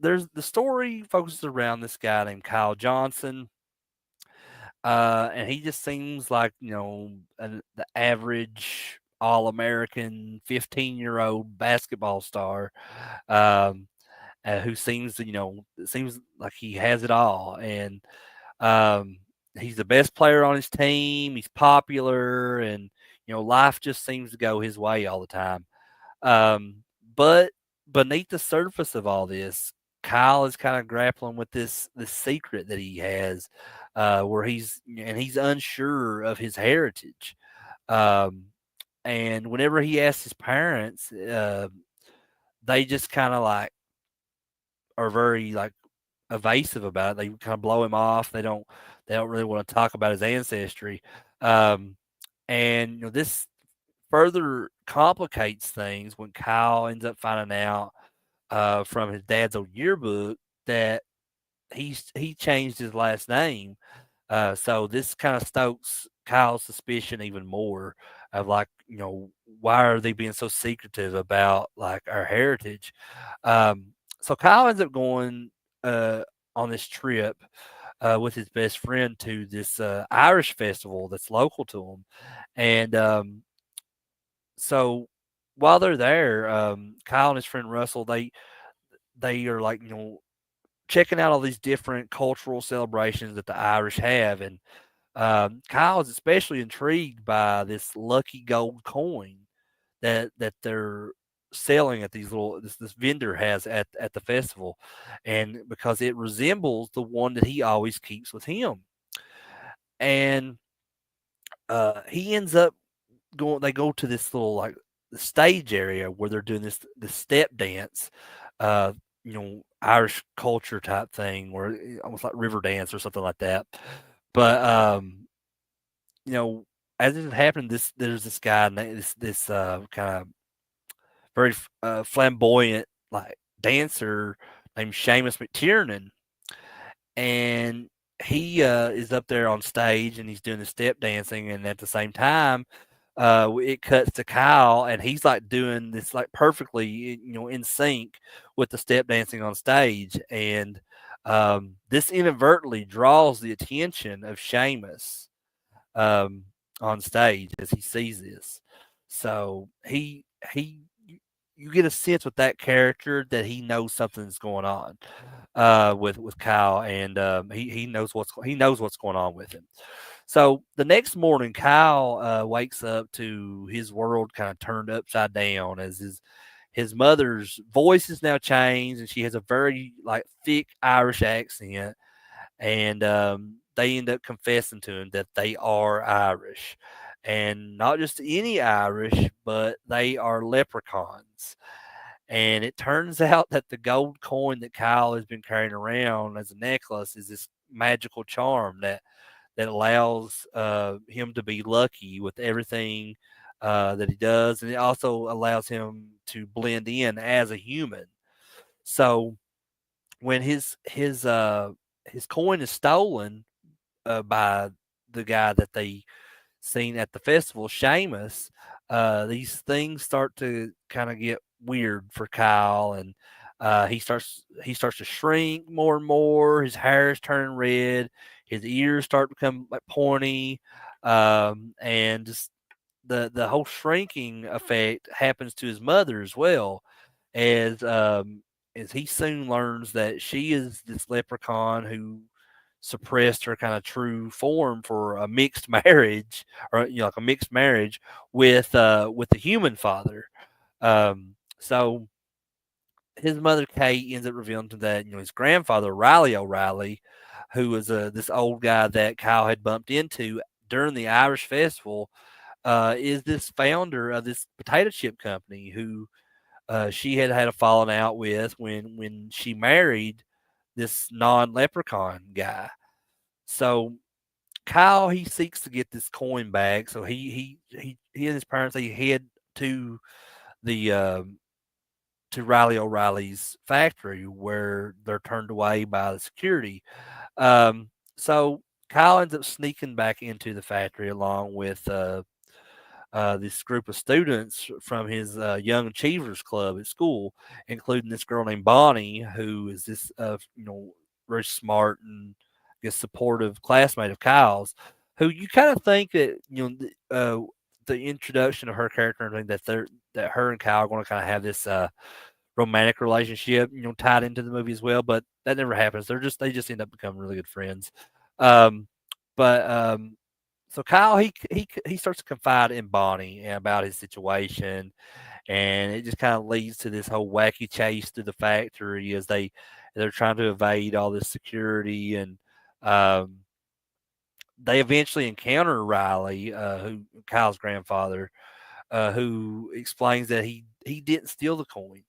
there's the story focuses around this guy named Kyle Johnson, and he just seems like the average All American 15-year-old basketball star, um, who seems to it seems like he has it all, and um, he's the best player on his team. He's popular, and life just seems to go his way all the time. Um, but beneath the surface of all this, Kyle is kind of grappling with this secret that he has, where he's unsure of his heritage. Um, and whenever he asks his parents, they just kind of like are very like evasive about it. They kind of blow him off. They don't really want to talk about his ancestry. Um, and this further complicates things when Kyle ends up finding out from his dad's old yearbook that he changed his last name. So this kind of stokes Kyle's suspicion even more of like, why are they being so secretive about like our heritage? So Kyle ends up going uh, on this trip with his best friend to this Irish festival that's local to him, and so while they're there, Kyle and his friend Russell, they are like checking out all these different cultural celebrations that the Irish have, and Kyle is especially intrigued by this lucky gold coin that they're selling at these little this vendor has at the festival, and because it resembles the one that he always keeps with him, and he ends up going. They go to this little like the stage area where they're doing this step dance, uh, Irish culture type thing, where almost like river dance or something like that. But you know, as it happened, there's this guy, this kind of very flamboyant like dancer named Seamus McTiernan, and he is up there on stage and he's doing the step dancing, and at the same time, it cuts to Kyle, and he's like doing this like perfectly, in sync with the step dancing on stage, and this inadvertently draws the attention of Seamus um, on stage as he sees this. So he you get a sense with that character that he knows something's going on with Kyle, and he knows what's going on with him. So the next morning, Kyle wakes up to his world kind of turned upside down as his mother's voice is now changed, and she has a very like thick Irish accent, and they end up confessing to him that they are Irish, and not just any Irish, but they are leprechauns. And it turns out that the gold coin that Kyle has been carrying around as a necklace is this magical charm that allows him to be lucky with everything that he does, and it also allows him to blend in as a human. So when his coin is stolen by the guy that they seen at the festival, Seamus, these things start to kind of get weird for Kyle, and he starts to shrink more and more. His hair is turning red. His ears start to become like pointy, and just the whole shrinking effect happens to his mother as well, as as he soon learns that she is this leprechaun who suppressed her kind of true form for a mixed marriage, or like a mixed marriage with the human father. So his mother Kate ends up revealing to that his grandfather Riley O'Reilly, who was this old guy that Kyle had bumped into during the Irish festival, is this founder of this potato chip company who she had had a falling out with when she married this non leprechaun guy. So Kyle he seeks to get this coin back. So he and his parents they head to the to Riley O'Reilly's factory where they're turned away by the security. So Kyle ends up sneaking back into the factory along with this group of students from his Young Achievers Club at school, including this girl named Bonnie, who is this very smart and I guess supportive classmate of Kyle's, who you kind of think that the introduction of her character and everything that her and Kyle are going to kind of have this romantic relationship, tied into the movie as well, but that never happens. They just end up becoming really good friends. Um, but so Kyle he starts to confide in Bonnie about his situation, and it just kind of leads to this whole wacky chase through the factory as they're trying to evade all this security, and um, they eventually encounter Riley, who Kyle's grandfather, who explains that he didn't steal the coin.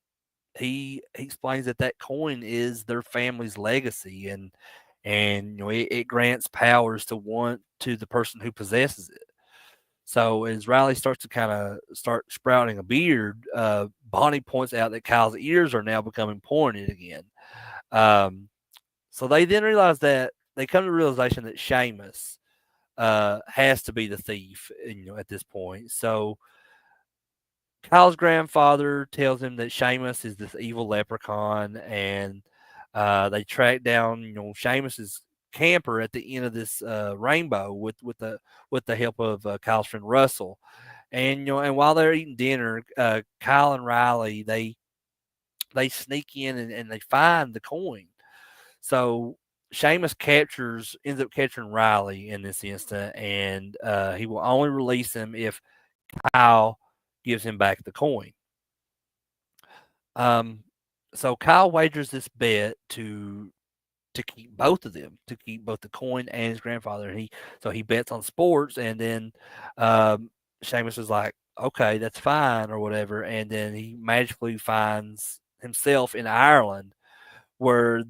He explains that that coin is their family's legacy, and it grants powers to the person who possesses it. So as Riley starts to kind of start sprouting a beard, Bonnie points out that Kyle's ears are now becoming pointed again. Um, so they then realize that they come to the realization that Seamus has to be the thief, at this point. So Kyle's grandfather tells him that Seamus is this evil leprechaun, and they track down, Seamus's camper at the end of this rainbow with the help of Kyle's friend Russell. And and while they're eating dinner, Kyle and Riley they sneak in and they find the coin. So Seamus ends up capturing Riley in this instant, and he will only release him if Kyle gives him back the coin. Um, so Kyle wagers this bet to keep both of them, to keep both the coin and his grandfather. And he bets on sports, and then Seamus is like, okay, that's fine or whatever. And then he magically finds himself in Ireland, where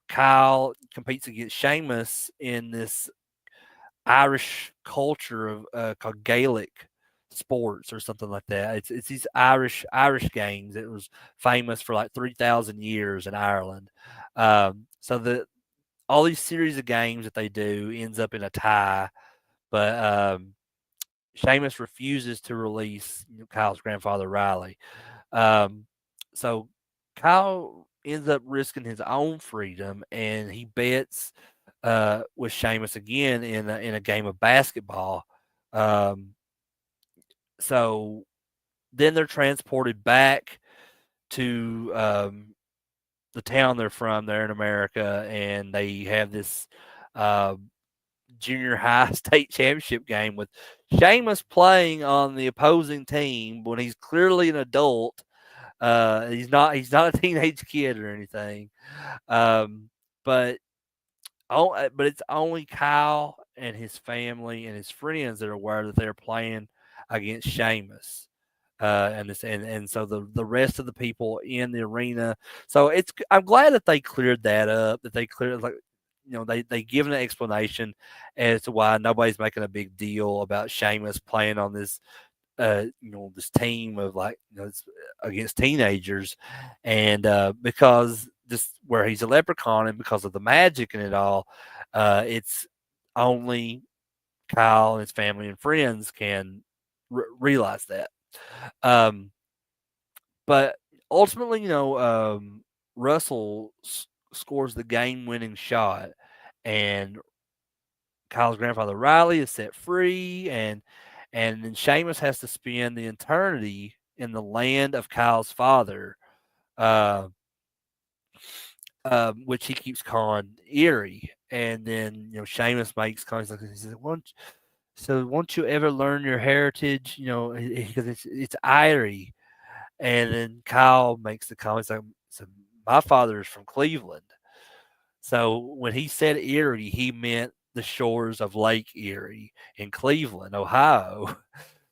Kyle competes against Seamus in this Irish culture of called Gaelic sports or something like that. It's these Irish games. It was famous for like 3,000 years in Ireland. So the all these series of games that they do ends up in a tie, but Seamus refuses to release Kyle's grandfather Riley. Um, so Kyle ends up risking his own freedom, and he bets with Seamus again in a game of basketball. Um, so then they're transported back to the town they're from there in America, and they have this uh, junior high state championship game with Seamus playing on the opposing team when he's clearly an adult. He's not a teenage kid or anything. Um, but but it's only Kyle and his family and his friends that are aware that they're playing against Sheamus. And so the rest of the people in the arena. So I'm glad that they cleared that up. That they cleared like they give an explanation as to why nobody's making a big deal about Sheamus playing on this team of it's against teenagers, and because this where he's a leprechaun and because of the magic and it all, it's only Kyle and his family and friends can realize that. Um, but ultimately, Russell scores the game-winning shot, and Kyle's grandfather Riley is set free, and then Seamus has to spend the eternity in the land of Kyle's father, uh, which he keeps calling Erie. And then Seamus makes comments like this. He says, "Won't you ever learn your heritage? Because it's Erie." And then Kyle makes the comments like, "So my father is from Cleveland." So when he said Erie, he meant the shores of Lake Erie in Cleveland, Ohio.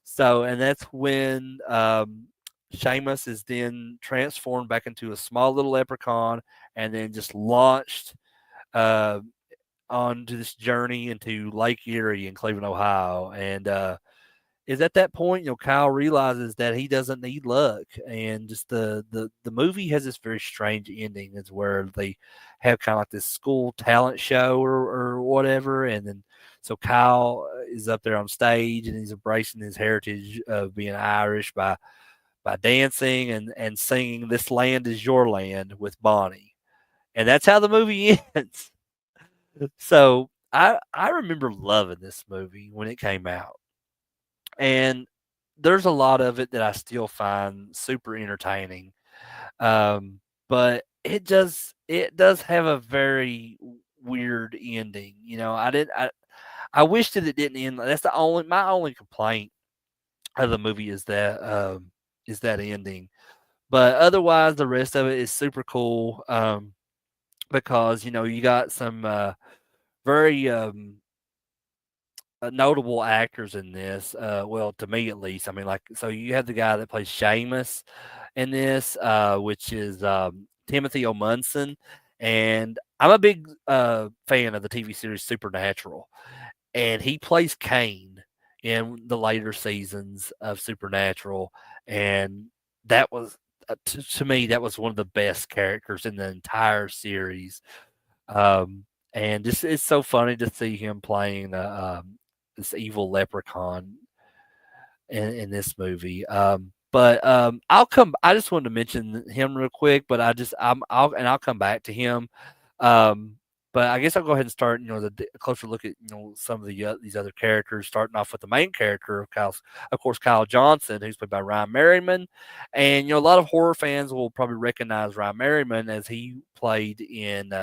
So, and that's when Seamus is then transformed back into a small little leprechaun and then just launched uh, onto this journey into Lake Erie in Cleveland, Ohio. And is at that point, Kyle realizes that he doesn't need luck, and just the movie has this very strange ending. It's where they have kind of like this school talent show or whatever, and then so Kyle is up there on stage and he's embracing his heritage of being Irish by dancing and singing "This Land Is Your Land" with Bonnie, and that's how the movie ends. So I remember loving this movie when it came out. And there's a lot of it that I still find super entertaining. Um, but it does have a very weird ending. I wish that it didn't end. That's my only complaint of the movie is that ending. But otherwise, the rest of it is super cool. Because you got some very notable actors in this. Well, to me at least. I mean, like, so you have the guy that plays Seamus in this, which is Timothy O'Munson, and I'm a big fan of the TV series Supernatural, and he plays Kane in the later seasons of Supernatural, and that was to me that was one of the best characters in the entire series. Um, and just it's so funny to see him playing this evil leprechaun in this movie. But I just wanted to mention him real quick, but I'll come back to him. Um, But I guess I'll go ahead and start, a closer look at, some of these other characters, starting off with the main character of course, Kyle Johnson, who's played by Ryan Merriman. And, a lot of horror fans will probably recognize Ryan Merriman as he played in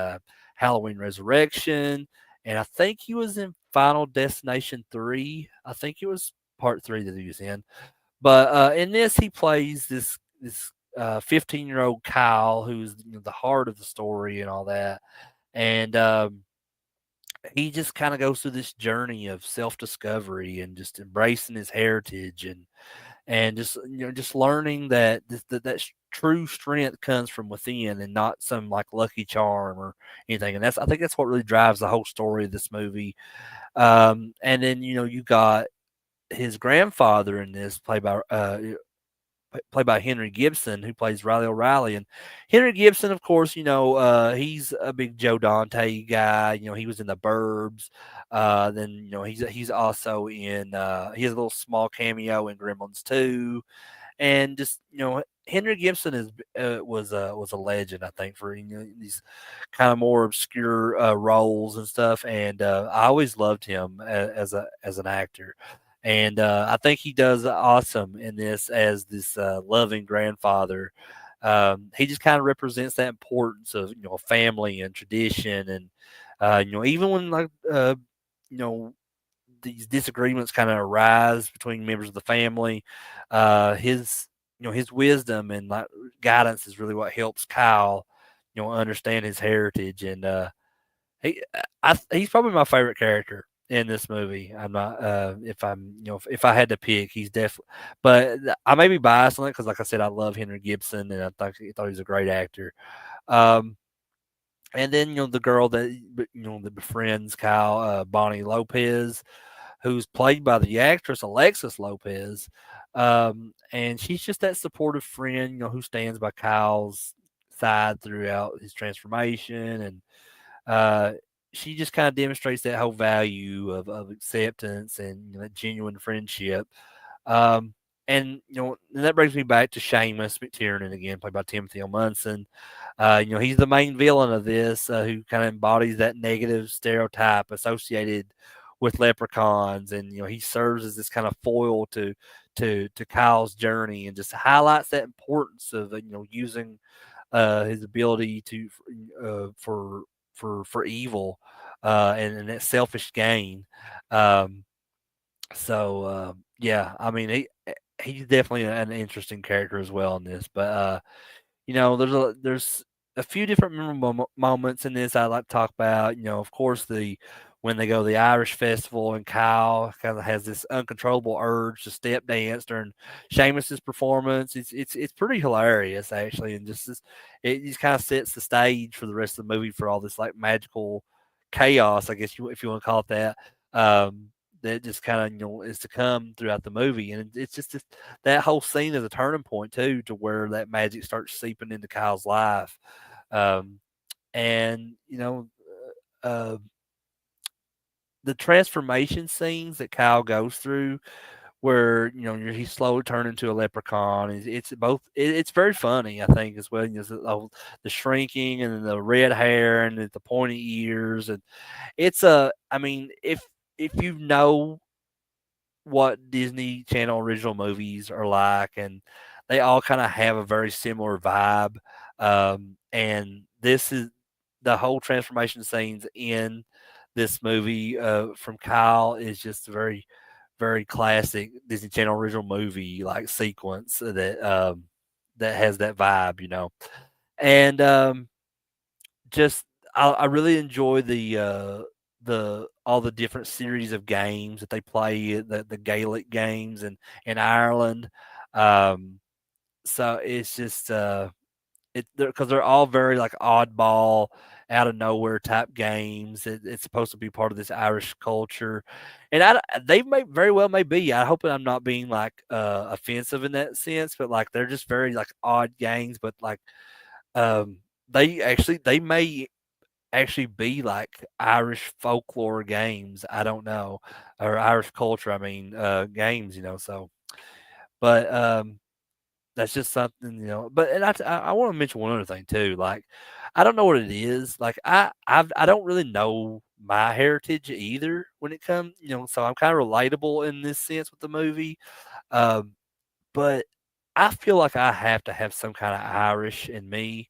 Halloween Resurrection. And I think he was in Final Destination 3. I think it was part 3 that he was in. But in this, he plays this 15-year-old Kyle, who's the heart of the story and all that. And he just kind of goes through this journey of self-discovery and just embracing his heritage and just just learning that true strength comes from within and not some like lucky charm or anything. And I think that's what really drives the whole story of this movie. And then you got his grandfather in this, played by Henry Gibson, who plays Riley O'Reilly. And Henry Gibson, of course, he's a big Joe Dante guy. He was in The Burbs. Then he's also in he has a little small cameo in Gremlins 2. And just Henry Gibson was a legend, I think, for these kind of more obscure roles and stuff. And I always loved him as an actor. And I think he does awesome in this as this loving grandfather. He just kind of represents that importance of family and tradition, and even when like you know these disagreements kind of arise between members of the family, his his wisdom and like guidance is really what helps Kyle understand his heritage. And he he's probably my favorite character in this movie. I'm not if I'm if I had to pick, he's definitely. But I may be biased on it because, like I said, I love Henry Gibson and I thought he was a great actor. Um, and then the girl that that befriends Kyle, Bonnie Lopez, who's played by the actress Alexis Lopez. And she's just that supportive friend, who stands by Kyle's side throughout his transformation. And uh, she just kind of demonstrates that whole value of acceptance and that genuine friendship. Um, and and that brings me back to Seamus McTiernan again, played by Timothy O. Munson. He's the main villain of this, who kind of embodies that negative stereotype associated with leprechauns, and he serves as this kind of foil to Kyle's journey, and just highlights that importance of using his ability to for evil and that selfish gain. Um, yeah, I mean he's definitely an interesting character as well in this. But there's a few different memorable moments in this I like to talk about. Of course, the when they go to the Irish festival and Kyle kind of has this uncontrollable urge to step dance during Seamus's performance. It's pretty hilarious actually, and it just kind of sets the stage for the rest of the movie for all this like magical chaos, I guess if you want to call it that. Um, that just kind of is to come throughout the movie, and it's just that whole scene is a turning point too, to where that magic starts seeping into Kyle's life. um, and uh, the transformation scenes that Kyle goes through, where he's slowly turning into a leprechaun. It's very funny, I think, as well. The shrinking and the red hair and the pointy ears, and it's a. I mean, if you know what Disney Channel original movies are like, and they all kind of have a very similar vibe. And this is the whole transformation scenes in this movie from Kyle is just a very, very classic Disney Channel original movie like sequence that has that vibe. And just I really enjoy the all the different series of games that they play, the Gaelic games in Ireland. Um, so it's just because they're all very like oddball, out of nowhere type games. It's supposed to be part of this Irish culture, and they may very well may be. I hope I'm not being like offensive in that sense, but like they're just very like odd games, but like um, they may actually be like Irish folklore games. I don't know, or Irish culture. I mean, games. So, but that's just something, but and I wanna mention one other thing too, like, I don't know what it is, like, I don't really know my heritage either when it comes, so I'm kinda relatable in this sense with the movie, um, but I feel like I have to have some kinda Irish in me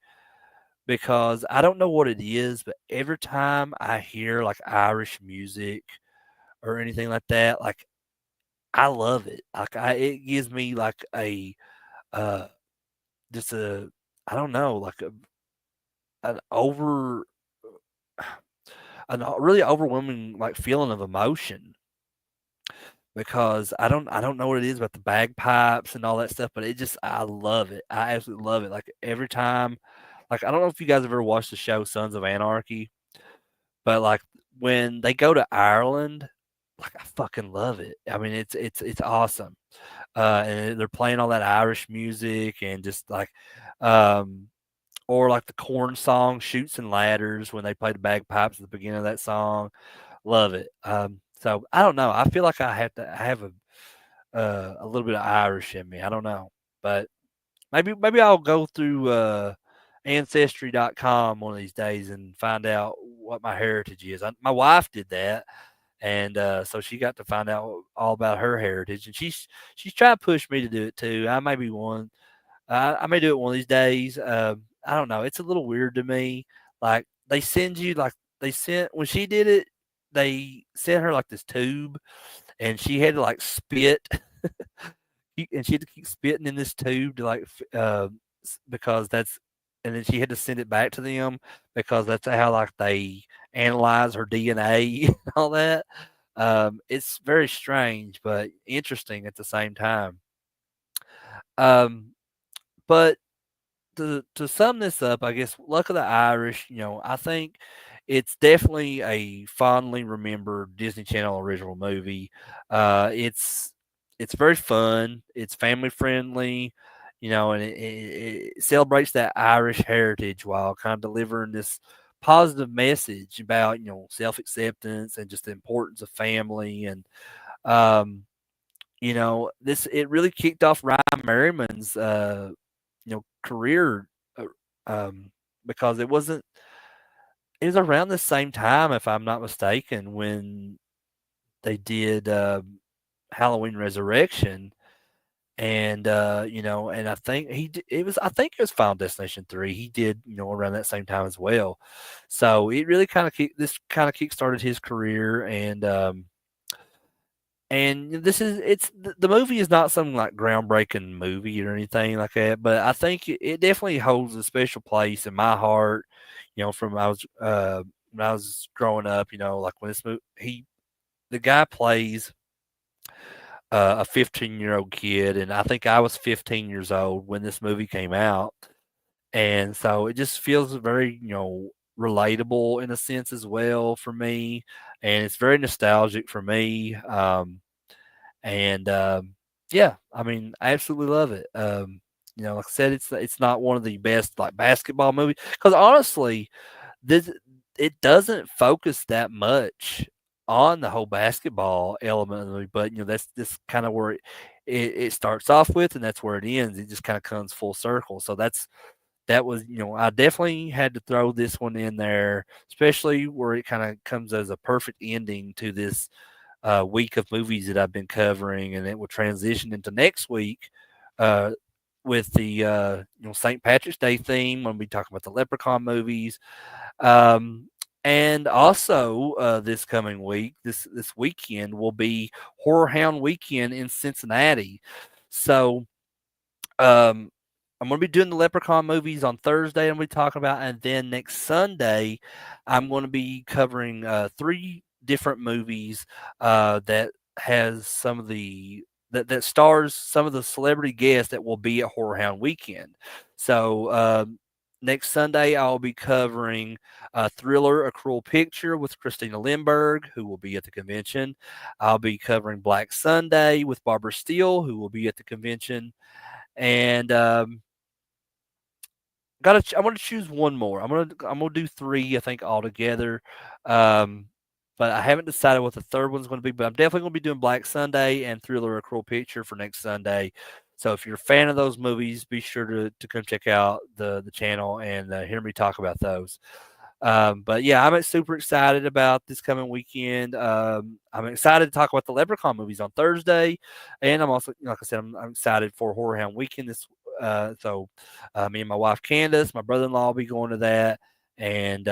because I don't know what it is, but every time I hear, like, Irish music or anything like that, like, I love it. Like, it gives me, like, uh, just a I don't know, like, an over really overwhelming, like, feeling of emotion because I don't know what it is about the bagpipes and all that stuff, but I love it. I absolutely love it. Like, every time like, I don't know if you guys have ever watched the show Sons of Anarchy. But, like, when they go to Ireland, like, I fucking love it. I mean, it's awesome. And they're playing all that Irish music and just, like, um or like the Corn song, "Chutes and Ladders," when they play the bagpipes at the beginning of that song. Love it. So I don't know. I feel like I have a little bit of Irish in me. I don't know. But maybe I'll go through, ancestry.com one of these days and find out what my heritage is. My wife did that, and, so she got to find out all about her heritage, and she's trying to push me to do it too. I may do it one of these days. I don't know. It's a little weird to me. Like, they send you like they sent when she did it, they sent her, like, this tube, and she had to, like, spit and she had to keep spitting in this tube to like because that's and then she had to send it back to them because that's how like they analyze her DNA and all that. It's very strange but interesting at the same time. Um, but to sum this up, I guess Luck of the Irish, I think it's definitely a fondly remembered Disney Channel original movie. It's very fun. It's family friendly, and it celebrates that Irish heritage while kind of delivering this positive message about self acceptance and just the importance of family and um, this it really kicked off Ryan Merriman's career, uh, um, because it was around the same time, if I'm not mistaken, when they did, Halloween Resurrection, and, and I think it was Final Destination 3, he did, around that same time as well. So, it really kinda kick-started his career, and this is it's the movie is not some, like, groundbreaking movie or anything like that, but I think it definitely holds a special place in my heart, from when I was growing up, like, when this movie he the guy plays, a 15-year-old kid, and I think I was 15 years old when this movie came out, and so it just feels very, relatable in a sense as well for me, and it's very nostalgic for me, and, yeah, I mean, I absolutely love it. Like I said, it's not one of the best, like, basketball movies because honestly, this it doesn't focus that much on the whole basketball element of the movie, but, that's just kinda where it starts off with, and that's where it ends. It just kinda comes full circle. So that was I definitely had to throw this one in there, especially where it kinda comes as a perfect ending to this week of movies that I've been covering, and it will transition into next week uh, with the St. Patrick's Day theme when we talk about the Leprechaun movies, and also this coming week, this weekend will be Horror Hound Weekend in Cincinnati. So um, I'm going to be doing the Leprechaun movies on Thursday. I'm going to be talking about, and then next Sunday, I'm going to be covering three different movies that has some of the that stars some of the celebrity guests that will be at Horror Hound Weekend. So next Sunday, I'll be covering Thriller: A Cruel Picture with Christina Lindbergh, who will be at the convention. I'll be covering Black Sunday with Barbara Steele, who will be at the convention, and I'm gonna choose one more. I'm gonna do three, I think, altogether. Um, but I haven't decided what the third one's gonna be. But I'm definitely gonna be doing Black Sunday and Thriller: A Cruel Picture for next Sunday. So if you're a fan of those movies, be sure to come check out the channel and hear me talk about those. But yeah, I'm super excited about this coming weekend. I'm excited to talk about the Leprechaun movies on Thursday, and I'm also, like I said, I'm excited for Horror Hound Weekend. Me and my wife Candace, my brother-in-law, will be going to that, and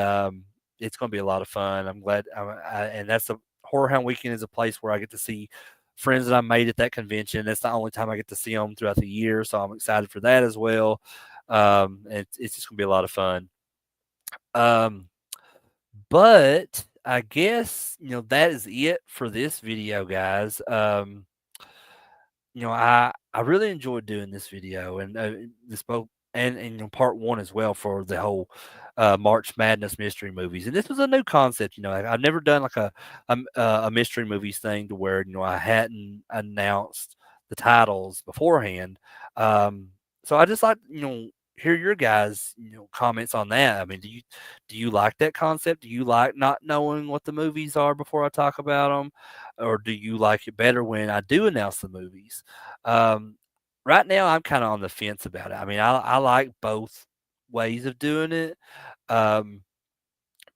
it's going to be a lot of fun. I'm glad, and that's a Horror Hound Weekend is a place where I get to see friends that I made at that convention. That's the only time I get to see them throughout the year, so I'm excited for that as well. It's just going to be a lot of fun. Um, but I guess, that is it for this video, guys. I really enjoyed doing this video and this both and part one as well for the whole March Madness mystery movies. And this was a new concept. I've never done like a mystery movies thing to where I hadn't announced the titles beforehand. Um, so I just like hear your guys comments on that. I mean, do you like that concept? Do you like not knowing what the movies are before I talk about them, or do you like it better when I do announce the movies? Um, right now, I'm kind of on the fence about it. I mean, I like both ways of doing it, um,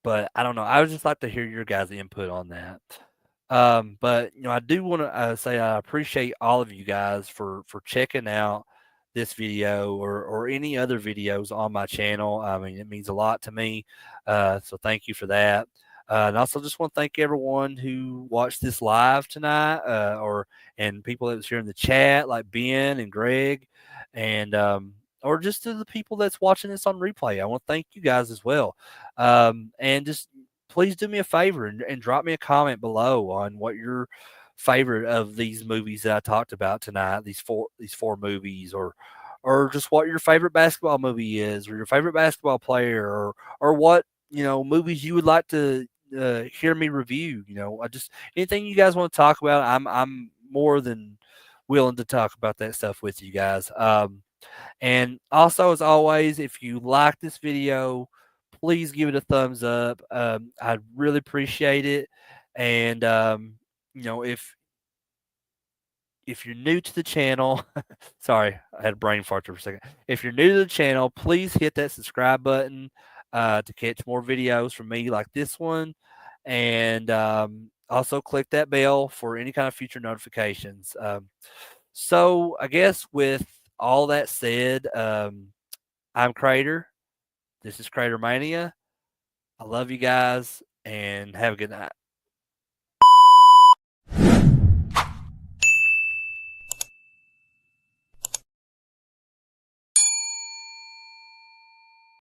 but I don't know. I would just like to hear your guys' input on that. But I do want to say I appreciate all of you guys for checking out this video or any other videos on my channel. I mean, it means a lot to me. So thank you for that. And also just want to thank everyone who watched this live tonight, and people that was here in the chat, like Ben and Greg, and or just to the people that's watching this on replay. I want to thank you guys as well. And just please do me a favor and drop me a comment below on what your favorite of these movies that I talked about tonight, these four movies, or just what your favorite basketball movie is, or your favorite basketball player, or what movies you would like to hear me review. I just anything you guys want to talk about, I'm more than willing to talk about that stuff with you guys. And also, as always, if you like this video, please give it a thumbs up. I'd really appreciate it. And if you're new to the channel, sorry, I had a brain fart there for a second. If you're new to the channel, please hit that subscribe button to catch more videos from me like this one, and also click that bell for any kind of future notifications. So I guess with all that said, I'm Crater. This is CraterMania. I love you guys and have a good night.